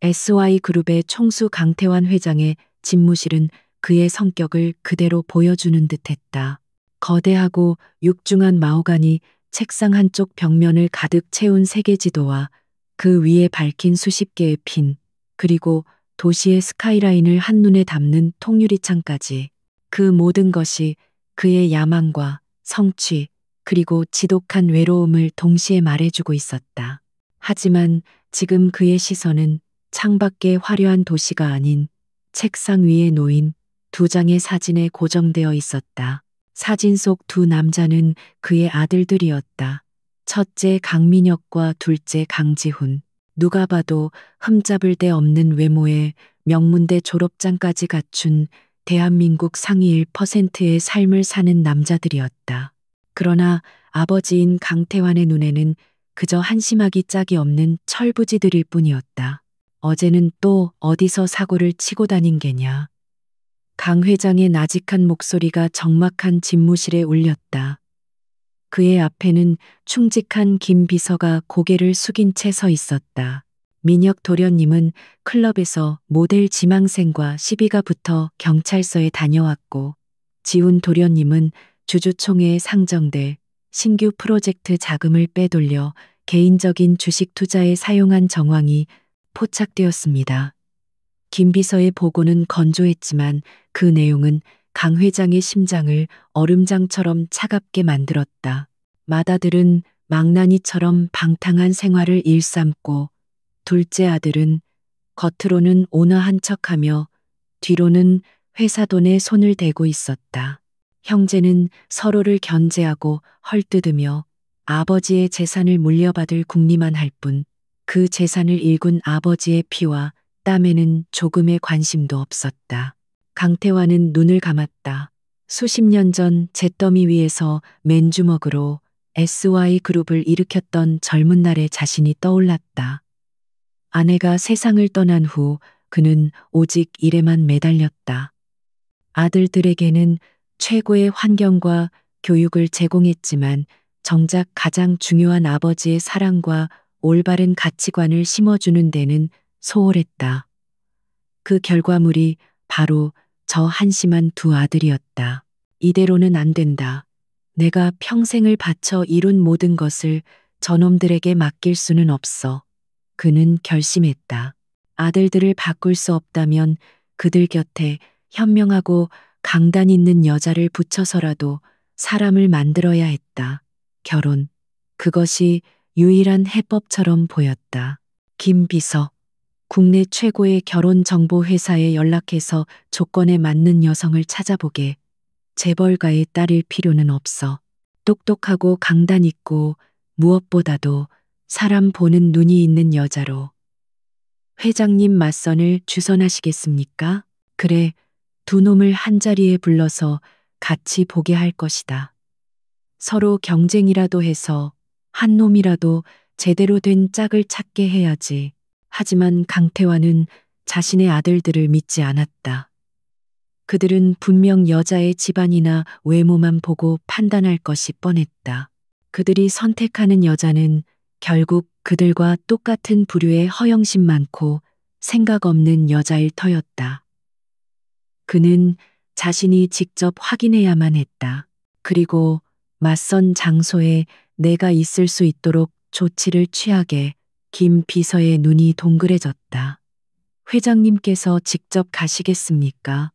SY그룹의 총수 강태환 회장의 집무실은 그의 성격을 그대로 보여주는 듯했다. 거대하고 육중한 마호가니 책상 한쪽 벽면을 가득 채운 세계지도와 그 위에 밝힌 수십 개의 핀, 그리고 도시의 스카이라인을 한눈에 담는 통유리창까지, 그 모든 것이 그의 야망과 성취, 그리고 지독한 외로움을 동시에 말해주고 있었다. 하지만 지금 그의 시선은 창밖의 화려한 도시가 아닌 책상 위에 놓인 두 장의 사진에 고정되어 있었다. 사진 속 두 남자는 그의 아들들이었다. 첫째 강민혁과 둘째 강지훈. 누가 봐도 흠잡을 데 없는 외모에 명문대 졸업장까지 갖춘 대한민국 상위 1%의 삶을 사는 남자들이었다. 그러나 아버지인 강태환의 눈에는 그저 한심하기 짝이 없는 철부지들일 뿐이었다. 어제는 또 어디서 사고를 치고 다닌 게냐. 강 회장의 나직한 목소리가 적막한 집무실에 울렸다. 그의 앞에는 충직한 김 비서가 고개를 숙인 채 서 있었다. 민혁 도련님은 클럽에서 모델 지망생과 시비가 붙어 경찰서에 다녀왔고, 지훈 도련님은 주주총회에 상정돼 신규 프로젝트 자금을 빼돌려 개인적인 주식 투자에 사용한 정황이 포착되었습니다. 김 비서의 보고는 건조했지만 그 내용은 강 회장의 심장을 얼음장처럼 차갑게 만들었다. 맏아들은 망나니처럼 방탕한 생활을 일삼고, 둘째 아들은 겉으로는 온화한 척하며 뒤로는 회사 돈에 손을 대고 있었다. 형제는 서로를 견제하고 헐뜯으며 아버지의 재산을 물려받을 궁리만 할 뿐, 그 재산을 일군 아버지의 피와 땀에는 조금의 관심도 없었다. 강태환은 눈을 감았다. 수십 년 전 잿더미 위에서 맨주먹으로 SY그룹을 일으켰던 젊은 날의 자신이 떠올랐다. 아내가 세상을 떠난 후 그는 오직 일에만 매달렸다. 아들들에게는 최고의 환경과 교육을 제공했지만 정작 가장 중요한 아버지의 사랑과 올바른 가치관을 심어주는 데는 소홀했다. 그 결과물이 바로 저 한심한 두 아들이었다. 이대로는 안 된다. 내가 평생을 바쳐 이룬 모든 것을 저놈들에게 맡길 수는 없어. 그는 결심했다. 아들들을 바꿀 수 없다면 그들 곁에 현명하고 강단 있는 여자를 붙여서라도 사람을 만들어야 했다. 결혼. 그것이 유일한 해법처럼 보였다. 김 비서. 국내 최고의 결혼정보회사에 연락해서 조건에 맞는 여성을 찾아보게. 재벌가의 딸일 필요는 없어. 똑똑하고 강단 있고 무엇보다도 사람 보는 눈이 있는 여자로. 회장님 맞선을 주선하시겠습니까? 그래, 두 놈을 한자리에 불러서 같이 보게 할 것이다. 서로 경쟁이라도 해서 한 놈이라도 제대로 된 짝을 찾게 해야지. 하지만 강태환은 자신의 아들들을 믿지 않았다. 그들은 분명 여자의 집안이나 외모만 보고 판단할 것이 뻔했다. 그들이 선택하는 여자는 결국 그들과 똑같은 부류의 허영심 많고 생각 없는 여자일 터였다. 그는 자신이 직접 확인해야만 했다. 그리고 맞선 장소에 내가 있을 수 있도록 조치를 취하게. 김 비서의 눈이 동그래졌다. 회장님께서 직접 가시겠습니까?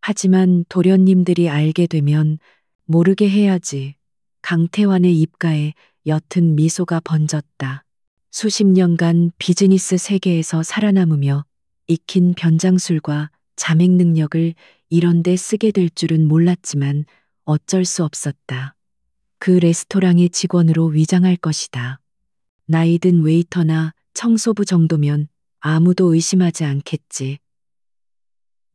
하지만 도련님들이 알게 되면 모르게 해야지. 강태환의 입가에 옅은 미소가 번졌다. 수십 년간 비즈니스 세계에서 살아남으며 익힌 변장술과 자맹 능력을 이런 데 쓰게 될 줄은 몰랐지만 어쩔 수 없었다. 그 레스토랑의 직원으로 위장할 것이다. 나이든 웨이터나 청소부 정도면 아무도 의심하지 않겠지.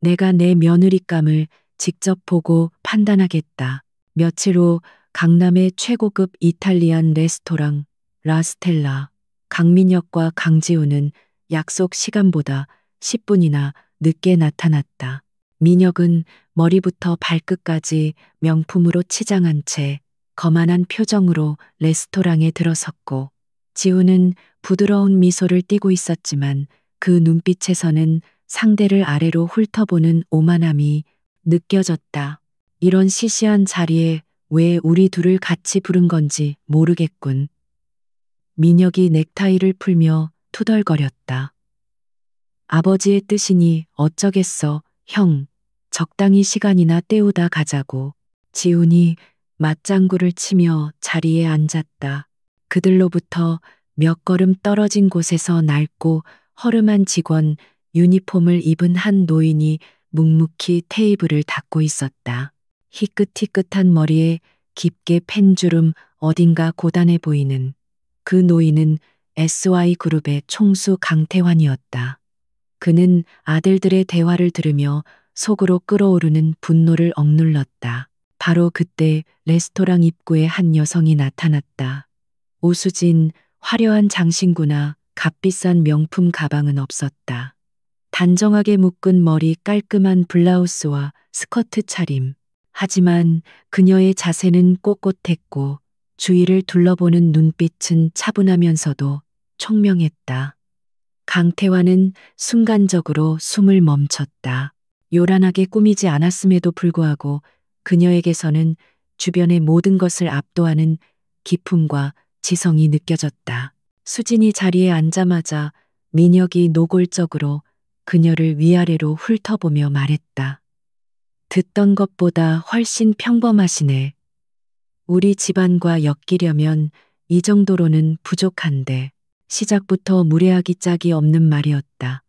내가 내 며느리감을 직접 보고 판단하겠다. 며칠 후 강남의 최고급 이탈리안 레스토랑 라스텔라. 강민혁과 강지훈은 약속 시간보다 10분이나 늦게 나타났다. 민혁은 머리부터 발끝까지 명품으로 치장한 채 거만한 표정으로 레스토랑에 들어섰고, 지훈은 부드러운 미소를 띠고 있었지만 그 눈빛에서는 상대를 아래로 훑어보는 오만함이 느껴졌다. 이런 시시한 자리에 왜 우리 둘을 같이 부른 건지 모르겠군. 민혁이 넥타이를 풀며 투덜거렸다. 아버지의 뜻이니 어쩌겠어, 형. 적당히 시간이나 때우다 가자고. 지훈이 맞장구를 치며 자리에 앉았다. 그들로부터 몇 걸음 떨어진 곳에서 낡고 허름한 직원 유니폼을 입은 한 노인이 묵묵히 테이블을 닦고 있었다. 희끗희끗한 머리에 깊게 팬 주름 어딘가 고단해 보이는 그 노인은 SY그룹의 총수 강태환이었다. 그는 아들들의 대화를 들으며 속으로 끓어오르는 분노를 억눌렀다. 바로 그때 레스토랑 입구에 한 여성이 나타났다. 오수진, 화려한 장신구나 값비싼 명품 가방은 없었다. 단정하게 묶은 머리, 깔끔한 블라우스와 스커트 차림. 하지만 그녀의 자세는 꼿꼿했고 주위를 둘러보는 눈빛은 차분하면서도 총명했다. 강태환은 순간적으로 숨을 멈췄다. 요란하게 꾸미지 않았음에도 불구하고 그녀에게서는 주변의 모든 것을 압도하는 기품과 지성이 느껴졌다. 수진이 자리에 앉자마자 민혁이 노골적으로 그녀를 위아래로 훑어보며 말했다. 듣던 것보다 훨씬 평범하시네. 우리 집안과 엮이려면 이 정도로는 부족한데. 시작부터 무례하기 짝이 없는 말이었다.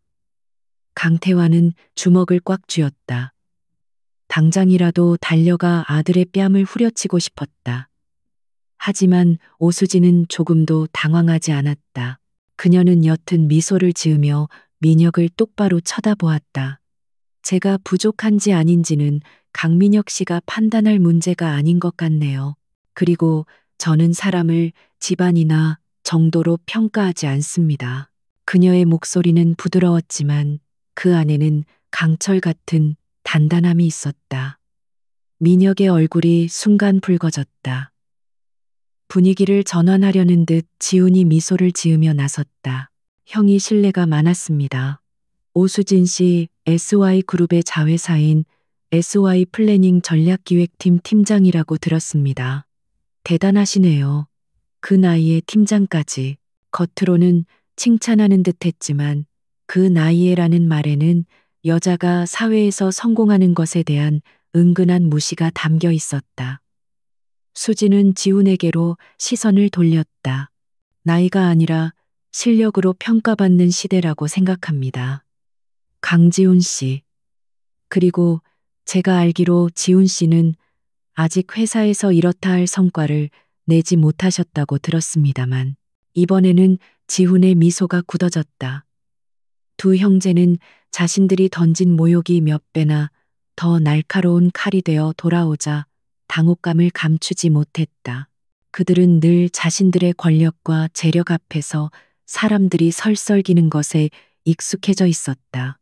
강태환은 주먹을 꽉 쥐었다. 당장이라도 달려가 아들의 뺨을 후려치고 싶었다. 하지만 오수진은 조금도 당황하지 않았다. 그녀는 옅은 미소를 지으며 민혁을 똑바로 쳐다보았다. 제가 부족한지 아닌지는 강민혁 씨가 판단할 문제가 아닌 것 같네요. 그리고 저는 사람을 집안이나 정도로 평가하지 않습니다. 그녀의 목소리는 부드러웠지만 그 안에는 강철 같은 단단함이 있었다. 민혁의 얼굴이 순간 붉어졌다. 분위기를 전환하려는 듯 지훈이 미소를 지으며 나섰다. 형이 신뢰가 많았습니다. 오수진 씨 SY그룹의 자회사인 SY플래닝 전략기획팀 팀장이라고 들었습니다. 대단하시네요. 그 나이에 팀장까지. 겉으로는 칭찬하는 듯 했지만 그 나이에라는 말에는 여자가 사회에서 성공하는 것에 대한 은근한 무시가 담겨 있었다. 수지는 지훈에게로 시선을 돌렸다. 나이가 아니라 실력으로 평가받는 시대라고 생각합니다. 강지훈 씨. 그리고 제가 알기로 지훈 씨는 아직 회사에서 이렇다 할 성과를 내지 못하셨다고 들었습니다만 이번에는 지훈의 미소가 굳어졌다. 두 형제는 자신들이 던진 모욕이 몇 배나 더 날카로운 칼이 되어 돌아오자 당혹감을 감추지 못했다. 그들은 늘 자신들의 권력과 재력 앞에서 사람들이 설설기는 것에 익숙해져 있었다.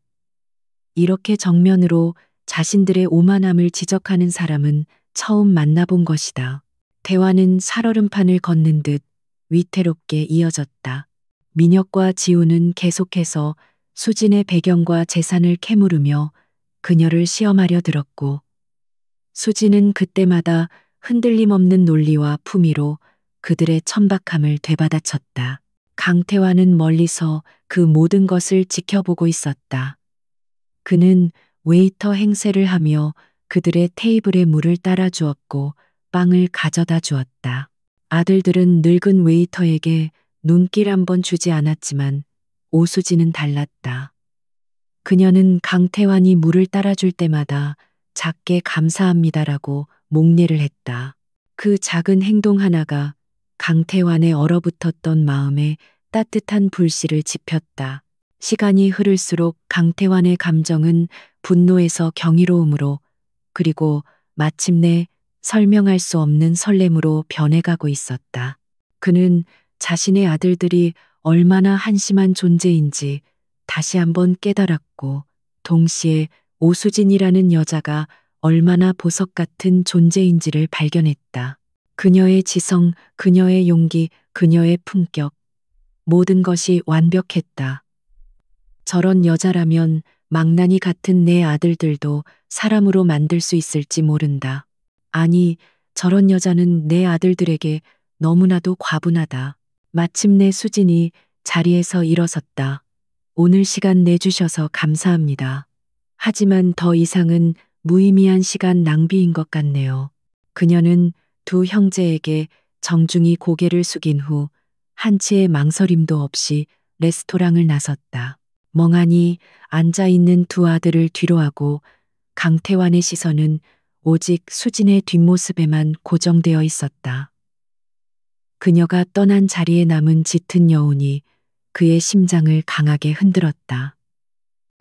이렇게 정면으로 자신들의 오만함을 지적하는 사람은 처음 만나본 것이다. 대화는 살얼음판을 걷는 듯 위태롭게 이어졌다. 민혁과 지훈은 계속해서 수진의 배경과 재산을 캐물으며 그녀를 시험하려 들었고 수진은 그때마다 흔들림 없는 논리와 품위로 그들의 천박함을 되받아쳤다. 강태환은 멀리서 그 모든 것을 지켜보고 있었다. 그는 웨이터 행세를 하며 그들의 테이블에 물을 따라 주었고 빵을 가져다 주었다. 아들들은 늙은 웨이터에게 눈길 한 번 주지 않았지만 오수진은 달랐다. 그녀는 강태환이 물을 따라줄 때마다 작게 감사합니다라고 목례를 했다. 그 작은 행동 하나가 강태환의 얼어붙었던 마음에 따뜻한 불씨를 지폈다. 시간이 흐를수록 강태환의 감정은 분노에서 경이로움으로 그리고 마침내 설명할 수 없는 설렘으로 변해가고 있었다. 그는 자신의 아들들이 얼마나 한심한 존재인지 다시 한번 깨달았고 동시에 오수진이라는 여자가 얼마나 보석 같은 존재인지를 발견했다. 그녀의 지성, 그녀의 용기, 그녀의 품격, 모든 것이 완벽했다. 저런 여자라면 망나니 같은 내 아들들도 사람으로 만들 수 있을지 모른다. 아니, 저런 여자는 내 아들들에게 너무나도 과분하다. 마침내 수진이 자리에서 일어섰다. 오늘 시간 내주셔서 감사합니다. 하지만 더 이상은 무의미한 시간 낭비인 것 같네요. 그녀는 두 형제에게 정중히 고개를 숙인 후 한치의 망설임도 없이 레스토랑을 나섰다. 멍하니 앉아있는 두 아들을 뒤로하고 강태환의 시선은 오직 수진의 뒷모습에만 고정되어 있었다. 그녀가 떠난 자리에 남은 짙은 여운이 그의 심장을 강하게 흔들었다.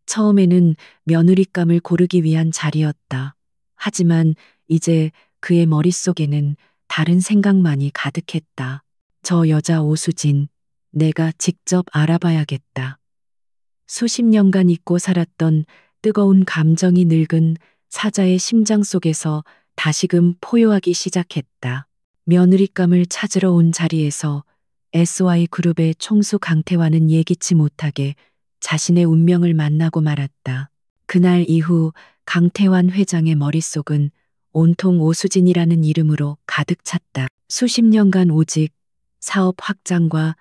처음에는 며느리감을 고르기 위한 자리였다. 하지만 이제 그의 머릿속에는 다른 생각만이 가득했다. 저 여자 오수진, 내가 직접 알아봐야겠다. 수십 년간 잊고 살았던 뜨거운 감정이 늙은 사자의 심장 속에서 다시금 포효하기 시작했다. 며느리감을 찾으러 온 자리에서 SY그룹의 총수 강태환은 예기치 못하게 자신의 운명을 만나고 말았다. 그날 이후 강태환 회장의 머릿속은 온통 오수진이라는 이름으로 가득 찼다. 수십 년간 오직 사업 확장과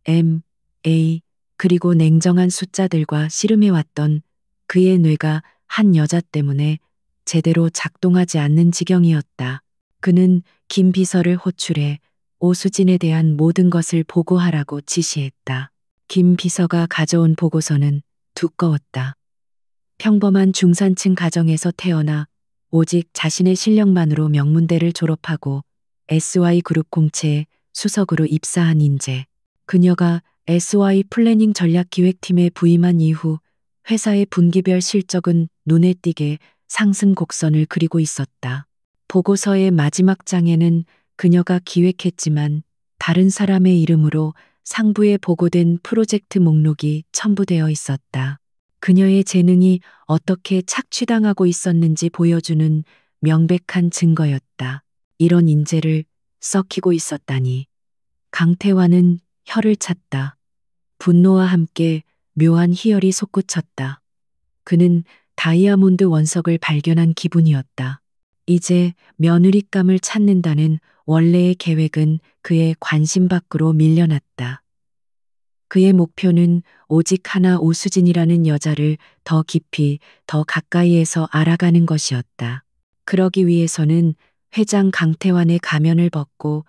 M&A 그리고 냉정한 숫자들과 씨름해왔던 그의 뇌가 한 여자 때문에 제대로 작동하지 않는 지경이었다. 그는 김 비서를 호출해 오수진에 대한 모든 것을 보고하라고 지시했다. 김 비서가 가져온 보고서는 두꺼웠다. 평범한 중산층 가정에서 태어나 오직 자신의 실력만으로 명문대를 졸업하고 SY그룹 공채에 수석으로 입사한 인재. 그녀가 SY 플래닝 전략기획팀에 부임한 이후 회사의 분기별 실적은 눈에 띄게 상승 곡선을 그리고 있었다. 보고서의 마지막 장에는 그녀가 기획했지만 다른 사람의 이름으로 상부에 보고된 프로젝트 목록이 첨부되어 있었다. 그녀의 재능이 어떻게 착취당하고 있었는지 보여주는 명백한 증거였다. 이런 인재를 썩히고 있었다니. 강태환은 혀를 찼다. 분노와 함께 묘한 희열이 솟구쳤다. 그는 다이아몬드 원석을 발견한 기분이었다. 이제 며느리감을 찾는다는 원래의 계획은 그의 관심 밖으로 밀려났다. 그의 목표는 오직 하나 오수진이라는 여자를 더 깊이, 더 가까이에서 알아가는 것이었다. 그러기 위해서는 회장 강태환의 가면을 벗고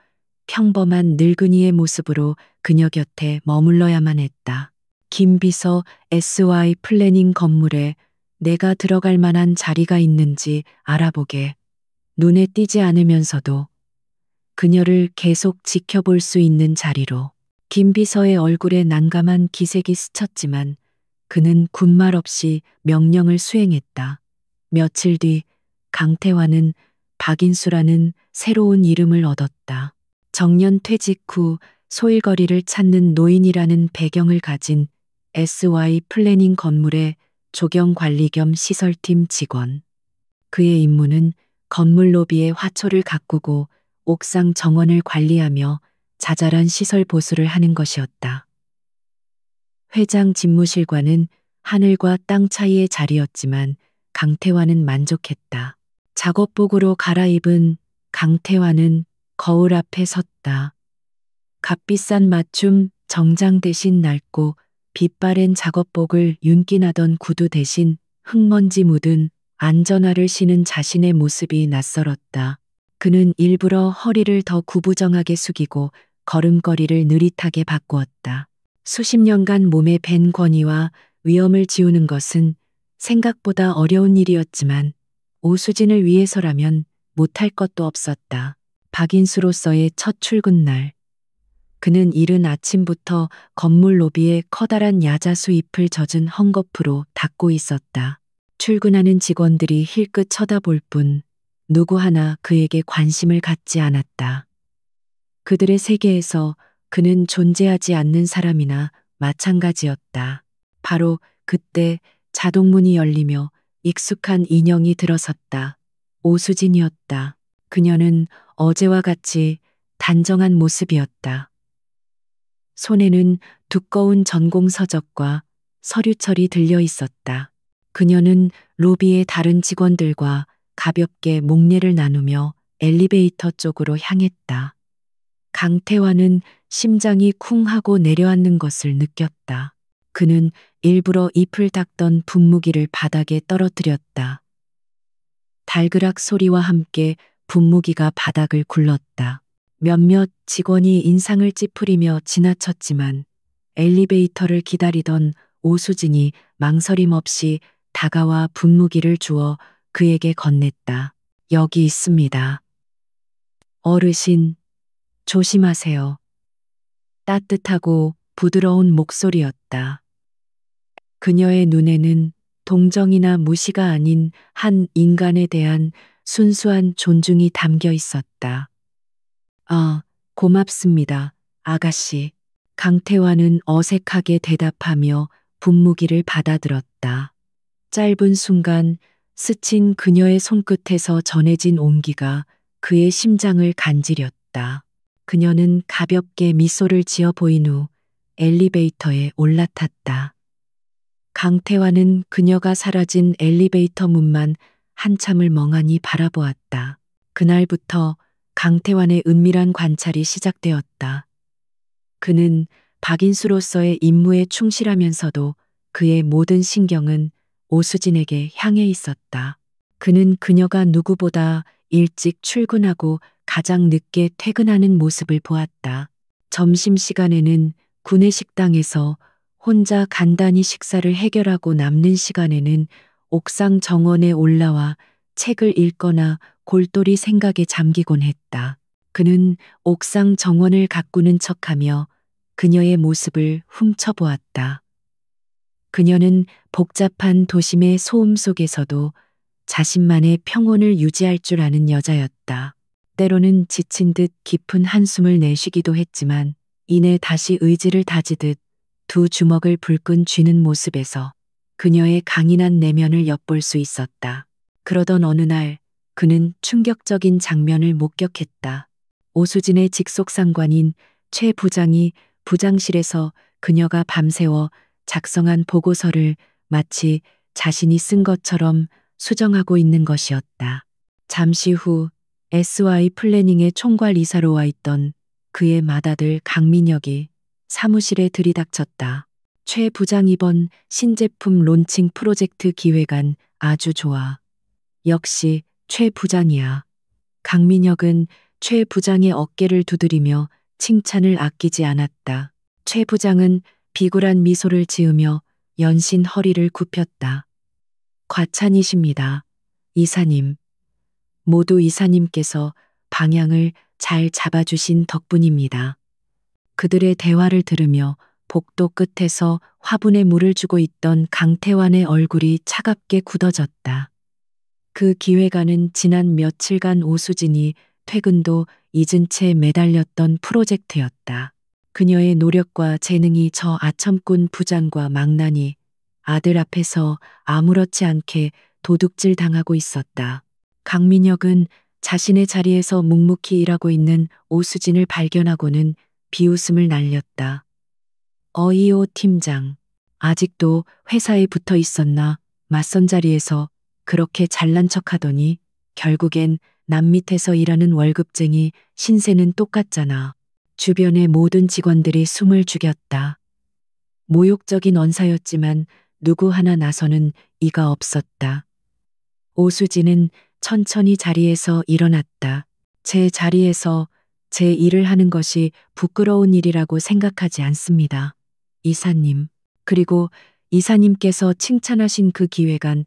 평범한 늙은이의 모습으로 그녀 곁에 머물러야만 했다. 김 비서 SY 플래닝 건물에 내가 들어갈 만한 자리가 있는지 알아보게. 눈에 띄지 않으면서도 그녀를 계속 지켜볼 수 있는 자리로. 김 비서의 얼굴에 난감한 기색이 스쳤지만 그는 군말 없이 명령을 수행했다. 며칠 뒤 강태환은 박인수라는 새로운 이름을 얻었다. 정년 퇴직 후 소일거리를 찾는 노인이라는 배경을 가진 SY 플래닝 건물의 조경관리 겸 시설팀 직원. 그의 임무는 건물 로비의 화초를 가꾸고 옥상 정원을 관리하며 자잘한 시설 보수를 하는 것이었다. 회장 집무실과는 하늘과 땅 차이의 자리였지만 강태환은 만족했다. 작업복으로 갈아입은 강태환은 거울 앞에 섰다. 값비싼 맞춤 정장 대신 낡고 빛바랜 작업복을 윤기나던 구두 대신 흙먼지 묻은 안전화를 신은 자신의 모습이 낯설었다. 그는 일부러 허리를 더 구부정하게 숙이고 걸음걸이를 느릿하게 바꾸었다. 수십 년간 몸에 밴 권위와 위험을 지우는 것은 생각보다 어려운 일이었지만 오수진을 위해서라면 못할 것도 없었다. 박인수로서의 첫 출근 날. 그는 이른 아침부터 건물 로비에 커다란 야자수 잎을 젖은 헝겊으로 닦고 있었다. 출근하는 직원들이 힐끗 쳐다볼 뿐 누구 하나 그에게 관심을 갖지 않았다. 그들의 세계에서 그는 존재하지 않는 사람이나 마찬가지였다. 바로 그때 자동문이 열리며 익숙한 인형이 들어섰다. 오수진이었다. 그녀는 어제와 같이 단정한 모습이었다. 손에는 두꺼운 전공 서적과 서류철이 들려 있었다. 그녀는 로비의 다른 직원들과 가볍게 목례를 나누며 엘리베이터 쪽으로 향했다. 강태환은 심장이 쿵 하고 내려앉는 것을 느꼈다. 그는 일부러 잎을 닦던 분무기를 바닥에 떨어뜨렸다. 달그락 소리와 함께 분무기가 바닥을 굴렀다. 몇몇 직원이 인상을 찌푸리며 지나쳤지만 엘리베이터를 기다리던 오수진이 망설임 없이 다가와 분무기를 주어 그에게 건넸다. 여기 있습니다. 어르신, 조심하세요. 따뜻하고 부드러운 목소리였다. 그녀의 눈에는 동정이나 무시가 아닌 한 인간에 대한 순수한 존중이 담겨 있었다. 아, 고맙습니다, 아가씨. 강태환은 어색하게 대답하며 분무기를 받아들었다. 짧은 순간 스친 그녀의 손끝에서 전해진 온기가 그의 심장을 간지렸다. 그녀는 가볍게 미소를 지어 보인 후 엘리베이터에 올라탔다. 강태환은 그녀가 사라진 엘리베이터 문만 한참을 멍하니 바라보았다. 그날부터 강태환의 은밀한 관찰이 시작되었다. 그는 박인수로서의 임무에 충실하면서도 그의 모든 신경은 오수진에게 향해 있었다. 그는 그녀가 누구보다 일찍 출근하고 가장 늦게 퇴근하는 모습을 보았다. 점심시간에는 구내 식당에서 혼자 간단히 식사를 해결하고 남는 시간에는 옥상 정원에 올라와 책을 읽거나 골똘히 생각에 잠기곤 했다. 그는 옥상 정원을 가꾸는 척하며 그녀의 모습을 훔쳐보았다. 그녀는 복잡한 도심의 소음 속에서도 자신만의 평온을 유지할 줄 아는 여자였다. 때로는 지친 듯 깊은 한숨을 내쉬기도 했지만 이내 다시 의지를 다지듯 두 주먹을 불끈 쥐는 모습에서 그녀의 강인한 내면을 엿볼 수 있었다. 그러던 어느 날 그는 충격적인 장면을 목격했다. 오수진의 직속 상관인 최 부장이 부장실에서 그녀가 밤새워 작성한 보고서를 마치 자신이 쓴 것처럼 수정하고 있는 것이었다. 잠시 후 SY 플래닝의 총괄 이사로 와 있던 그의 맏아들 강민혁이 사무실에 들이닥쳤다. 최 부장 이번 신제품 론칭 프로젝트 기획안 아주 좋아. 역시 최 부장이야. 강민혁은 최 부장의 어깨를 두드리며 칭찬을 아끼지 않았다. 최 부장은 비굴한 미소를 지으며 연신 허리를 굽혔다. 과찬이십니다, 이사님. 모두 이사님께서 방향을 잘 잡아주신 덕분입니다. 그들의 대화를 들으며 복도 끝에서 화분에 물을 주고 있던 강태환의 얼굴이 차갑게 굳어졌다. 그 기획안은 지난 며칠간 오수진이 퇴근도 잊은 채 매달렸던 프로젝트였다. 그녀의 노력과 재능이 저 아첨꾼 부장과 망나니 아들 앞에서 아무렇지 않게 도둑질 당하고 있었다. 강민혁은 자신의 자리에서 묵묵히 일하고 있는 오수진을 발견하고는 비웃음을 날렸다. 어이오 팀장, 아직도 회사에 붙어 있었나? 맞선 자리에서 그렇게 잘난 척하더니 결국엔 남 밑에서 일하는 월급쟁이 신세는 똑같잖아. 주변의 모든 직원들이 숨을 죽였다. 모욕적인 언사였지만 누구 하나 나서는 이가 없었다. 오수진은 천천히 자리에서 일어났다. 제 자리에서 제 일을 하는 것이 부끄러운 일이라고 생각하지 않습니다, 이사님. 그리고 이사님께서 칭찬하신 그 기획안,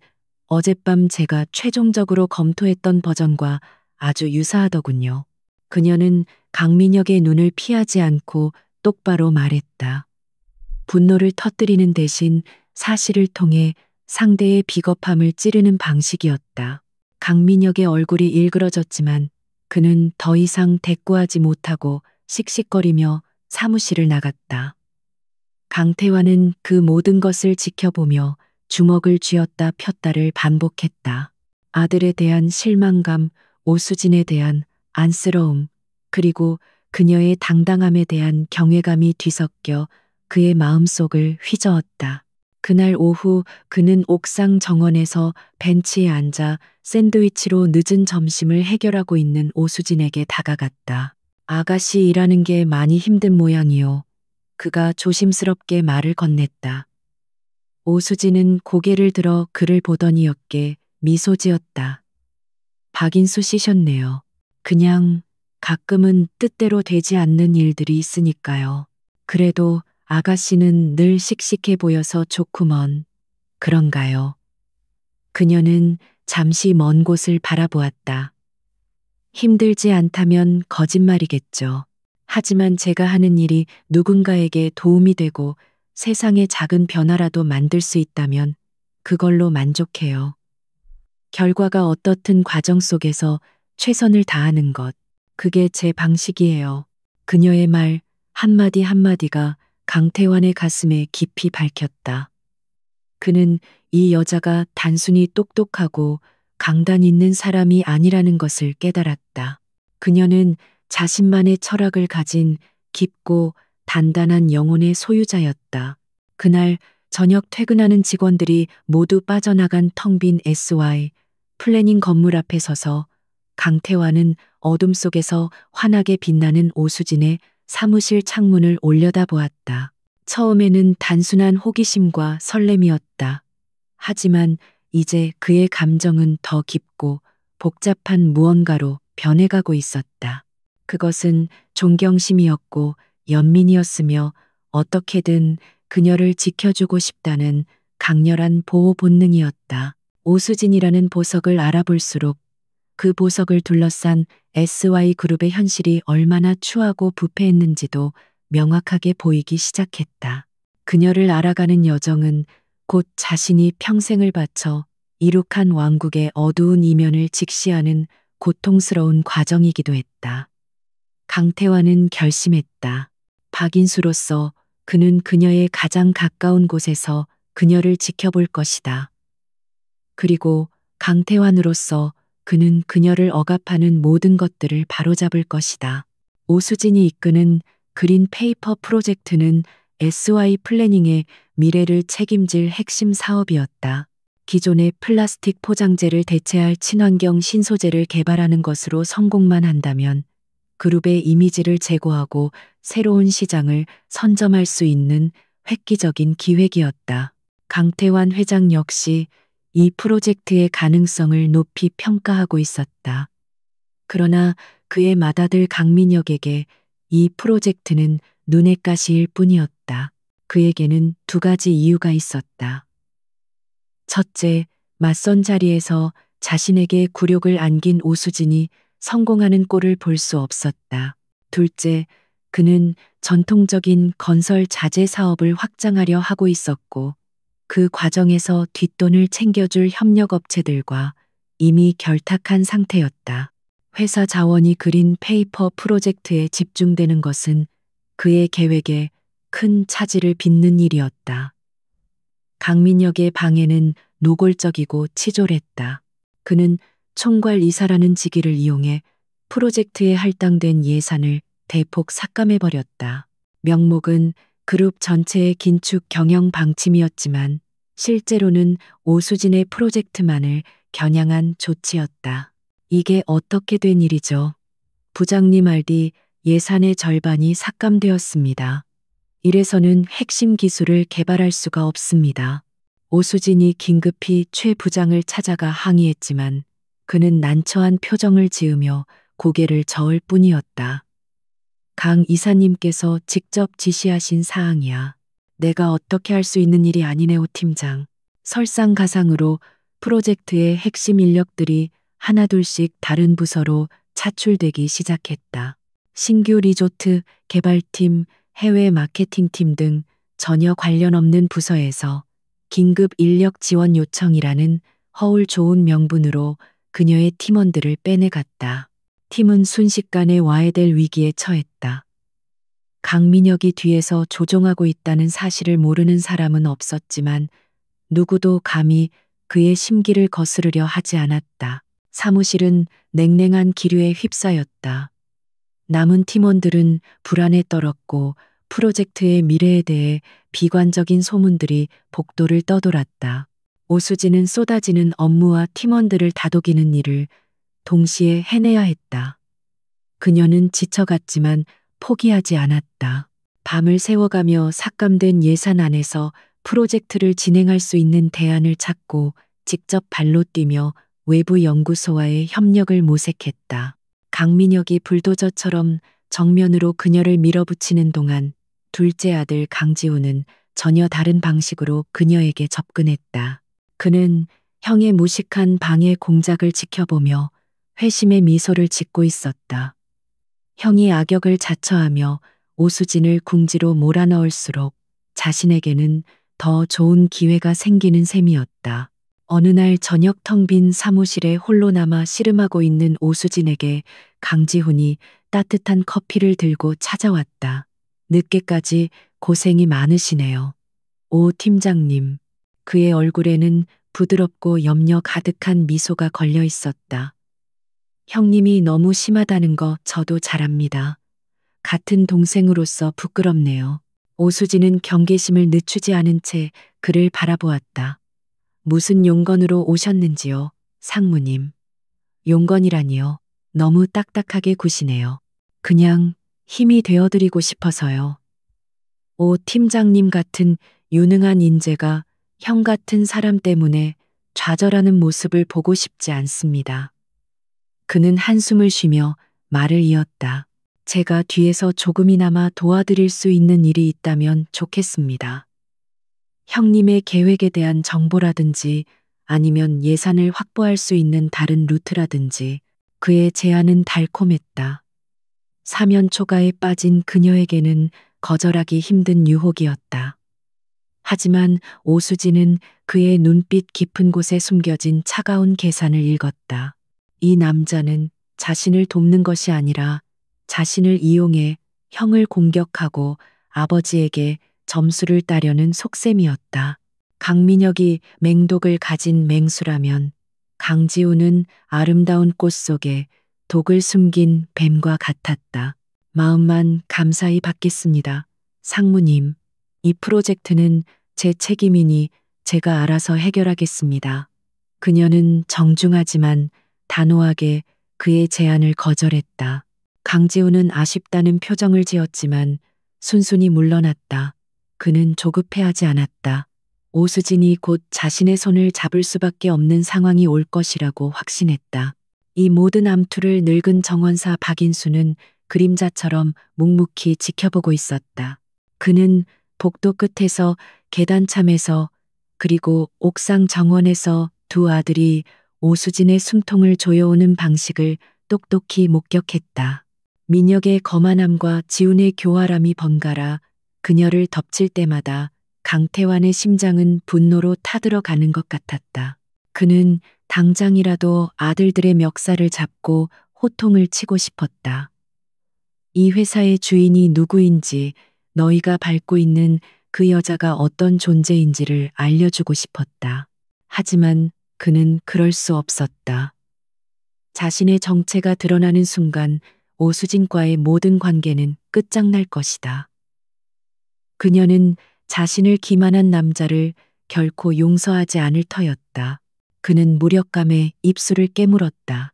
어젯밤 제가 최종적으로 검토했던 버전과 아주 유사하더군요. 그녀는 강민혁의 눈을 피하지 않고 똑바로 말했다. 분노를 터뜨리는 대신 사실을 통해 상대의 비겁함을 찌르는 방식이었다. 강민혁의 얼굴이 일그러졌지만 그는 더 이상 대꾸하지 못하고 씩씩거리며 사무실을 나갔다. 강태환은 그 모든 것을 지켜보며 주먹을 쥐었다 폈다를 반복했다. 아들에 대한 실망감, 오수진에 대한 안쓰러움, 그리고 그녀의 당당함에 대한 경외감이 뒤섞여 그의 마음속을 휘저었다. 그날 오후 그는 옥상 정원에서 벤치에 앉아 샌드위치로 늦은 점심을 해결하고 있는 오수진에게 다가갔다. 아가씨 일하는 게 많이 힘든 모양이요. 그가 조심스럽게 말을 건넸다. 오수진은 고개를 들어 그를 보더니 어깨 미소 지었다. 박인수 씨셨네요. 그냥 가끔은 뜻대로 되지 않는 일들이 있으니까요. 그래도 아가씨는 늘 씩씩해 보여서 좋구먼. 그런가요? 그녀는 잠시 먼 곳을 바라보았다. 힘들지 않다면 거짓말이겠죠. 하지만 제가 하는 일이 누군가에게 도움이 되고 세상의 작은 변화라도 만들 수 있다면 그걸로 만족해요. 결과가 어떻든 과정 속에서 최선을 다하는 것. 그게 제 방식이에요. 그녀의 말 한마디 한마디가 강태환의 가슴에 깊이 박혔다. 그는 이 여자가 단순히 똑똑하고 강단 있는 사람이 아니라는 것을 깨달았다. 그녀는 자신만의 철학을 가진 깊고 단단한 영혼의 소유자였다. 그날 저녁 퇴근하는 직원들이 모두 빠져나간 텅 빈 SY 플래닝 건물 앞에 서서 강태환은 어둠 속에서 환하게 빛나는 오수진의 사무실 창문을 올려다보았다. 처음에는 단순한 호기심과 설렘이었다. 하지만 이제 그의 감정은 더 깊고 복잡한 무언가로 변해가고 있었다. 그것은 존경심이었고 연민이었으며 어떻게든 그녀를 지켜주고 싶다는 강렬한 보호 본능이었다. 오수진이라는 보석을 알아볼수록 그 보석을 둘러싼 SY그룹의 현실이 얼마나 추하고 부패했는지도 명확하게 보이기 시작했다. 그녀를 알아가는 여정은 곧 자신이 평생을 바쳐 이룩한 왕국의 어두운 이면을 직시하는 고통스러운 과정이기도 했다. 강태환은 결심했다. 박인수로서 그는 그녀의 가장 가까운 곳에서 그녀를 지켜볼 것이다. 그리고 강태환으로서 그는 그녀를 억압하는 모든 것들을 바로잡을 것이다. 오수진이 이끄는 그린 페이퍼 프로젝트는 SY 플래닝의 미래를 책임질 핵심 사업이었다. 기존의 플라스틱 포장재를 대체할 친환경 신소재를 개발하는 것으로 성공만 한다면 그룹의 이미지를 제고하고 새로운 시장을 선점할 수 있는 획기적인 기획이었다. 강태환 회장 역시 이 프로젝트의 가능성을 높이 평가하고 있었다. 그러나 그의 맏아들 강민혁에게 이 프로젝트는 눈엣 가시일 뿐이었다. 그에게는 두 가지 이유가 있었다. 첫째, 맞선 자리에서 자신에게 굴욕을 안긴 오수진이 성공하는 꼴을 볼 수 없었다. 둘째, 그는 전통적인 건설 자재 사업을 확장하려 하고 있었고 그 과정에서 뒷돈을 챙겨줄 협력업체들과 이미 결탁한 상태였다. 회사 자원이 그린 페이퍼 프로젝트에 집중되는 것은 그의 계획에 큰 차질을 빚는 일이었다. 강민혁의 방해는 노골적이고 치졸했다. 그는 총괄 이사라는 직위를 이용해 프로젝트에 할당된 예산을 대폭 삭감해버렸다. 명목은 그룹 전체의 긴축 경영 방침이었지만 실제로는 오수진의 프로젝트만을 겨냥한 조치였다. 이게 어떻게 된 일이죠? 부장님 알디 예산의 절반이 삭감되었습니다. 이래서는 핵심 기술을 개발할 수가 없습니다. 오수진이 긴급히 최 부장을 찾아가 항의했지만 그는 난처한 표정을 지으며 고개를 저을 뿐이었다. 강 이사님께서 직접 지시하신 사항이야. 내가 어떻게 할 수 있는 일이 아니네 오 팀장. 설상가상으로 프로젝트의 핵심 인력들이 하나둘씩 다른 부서로 차출되기 시작했다. 신규 리조트 개발팀, 해외 마케팅팀 등 전혀 관련 없는 부서에서 긴급 인력 지원 요청이라는 허울 좋은 명분으로 그녀의 팀원들을 빼내갔다. 팀은 순식간에 와해될 위기에 처했다. 강민혁이 뒤에서 조종하고 있다는 사실을 모르는 사람은 없었지만 누구도 감히 그의 심기를 거스르려 하지 않았다. 사무실은 냉랭한 기류에 휩싸였다. 남은 팀원들은 불안에 떨었고 프로젝트의 미래에 대해 비관적인 소문들이 복도를 떠돌았다. 오수진은 쏟아지는 업무와 팀원들을 다독이는 일을 동시에 해내야 했다. 그녀는 지쳐갔지만 포기하지 않았다. 밤을 새워가며 삭감된 예산 안에서 프로젝트를 진행할 수 있는 대안을 찾고 직접 발로 뛰며 외부 연구소와의 협력을 모색했다. 강민혁이 불도저처럼 정면으로 그녀를 밀어붙이는 동안 둘째 아들 강지우는 전혀 다른 방식으로 그녀에게 접근했다. 그는 형의 무식한 방해 공작을 지켜보며 회심의 미소를 짓고 있었다. 형이 악역을 자처하며 오수진을 궁지로 몰아넣을수록 자신에게는 더 좋은 기회가 생기는 셈이었다. 어느 날 저녁 텅 빈 사무실에 홀로 남아 씨름하고 있는 오수진에게 강지훈이 따뜻한 커피를 들고 찾아왔다. 늦게까지 고생이 많으시네요. 오 팀장님. 그의 얼굴에는 부드럽고 염려 가득한 미소가 걸려 있었다. 형님이 너무 심하다는 거 저도 잘 압니다. 같은 동생으로서 부끄럽네요. 오수진은 경계심을 늦추지 않은 채 그를 바라보았다. 무슨 용건으로 오셨는지요, 상무님. 용건이라니요. 너무 딱딱하게 구시네요. 그냥 힘이 되어드리고 싶어서요. 오 팀장님 같은 유능한 인재가 형 같은 사람 때문에 좌절하는 모습을 보고 싶지 않습니다. 그는 한숨을 쉬며 말을 이었다. 제가 뒤에서 조금이나마 도와드릴 수 있는 일이 있다면 좋겠습니다. 형님의 계획에 대한 정보라든지 아니면 예산을 확보할 수 있는 다른 루트라든지. 그의 제안은 달콤했다. 사면 초가에 빠진 그녀에게는 거절하기 힘든 유혹이었다. 하지만 오수진은 그의 눈빛 깊은 곳에 숨겨진 차가운 계산을 읽었다. 이 남자는 자신을 돕는 것이 아니라 자신을 이용해 형을 공격하고 아버지에게 점수를 따려는 속셈이었다. 강민혁이 맹독을 가진 맹수라면 강지우는 아름다운 꽃 속에 독을 숨긴 뱀과 같았다. 마음만 감사히 받겠습니다. 상무님, 이 프로젝트는 제 책임이니 제가 알아서 해결하겠습니다. 그녀는 정중하지만 단호하게 그의 제안을 거절했다. 강지우는 아쉽다는 표정을 지었지만 순순히 물러났다. 그는 조급해하지 않았다. 오수진이 곧 자신의 손을 잡을 수밖에 없는 상황이 올 것이라고 확신했다. 이 모든 암투를 늙은 정원사 박인수는 그림자처럼 묵묵히 지켜보고 있었다. 그는 복도 끝에서 계단참에서 그리고 옥상 정원에서 두 아들이 오수진의 숨통을 조여오는 방식을 똑똑히 목격했다. 민혁의 거만함과 지훈의 교활함이 번갈아 그녀를 덮칠 때마다 강태환의 심장은 분노로 타들어가는 것 같았다. 그는 당장이라도 아들들의 멱살을 잡고 호통을 치고 싶었다. 이 회사의 주인이 누구인지, 너희가 밟고 있는 그 여자가 어떤 존재인지를 알려주고 싶었다. 하지만 그는 그럴 수 없었다. 자신의 정체가 드러나는 순간 오수진과의 모든 관계는 끝장날 것이다. 그녀는 자신을 기만한 남자를 결코 용서하지 않을 터였다. 그는 무력감에 입술을 깨물었다.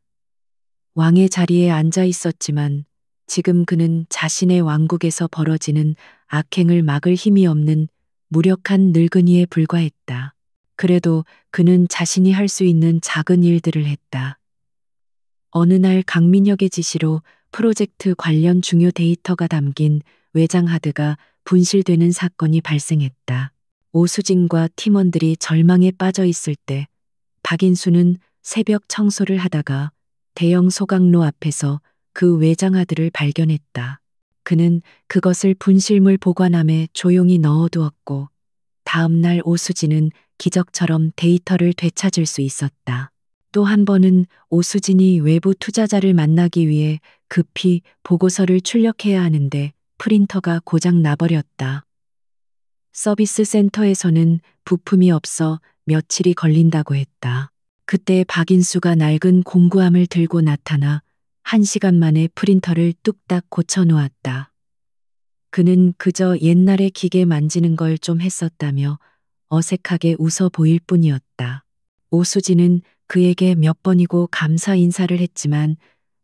왕의 자리에 앉아 있었지만 지금 그는 자신의 왕국에서 벌어지는 악행을 막을 힘이 없는 무력한 늙은이에 불과했다. 그래도 그는 자신이 할 수 있는 작은 일들을 했다. 어느 날 강민혁의 지시로 프로젝트 관련 중요 데이터가 담긴 외장 하드가 분실되는 사건이 발생했다. 오수진과 팀원들이 절망에 빠져 있을 때 박인수는 새벽 청소를 하다가 대형 소각로 앞에서 그 외장 하드를 발견했다. 그는 그것을 분실물 보관함에 조용히 넣어두었고 다음 날 오수진은 기적처럼 데이터를 되찾을 수 있었다. 또 한 번은 오수진이 외부 투자자를 만나기 위해 급히 보고서를 출력해야 하는데 프린터가 고장 나버렸다. 서비스 센터에서는 부품이 없어 며칠이 걸린다고 했다. 그때 박인수가 낡은 공구함을 들고 나타나 1시간 만에 프린터를 뚝딱 고쳐 놓았다. 그는 그저 옛날에 기계 만지는 걸 좀 했었다며 어색하게 웃어 보일 뿐이었다. 오수진은 그에게 몇 번이고 감사 인사를 했지만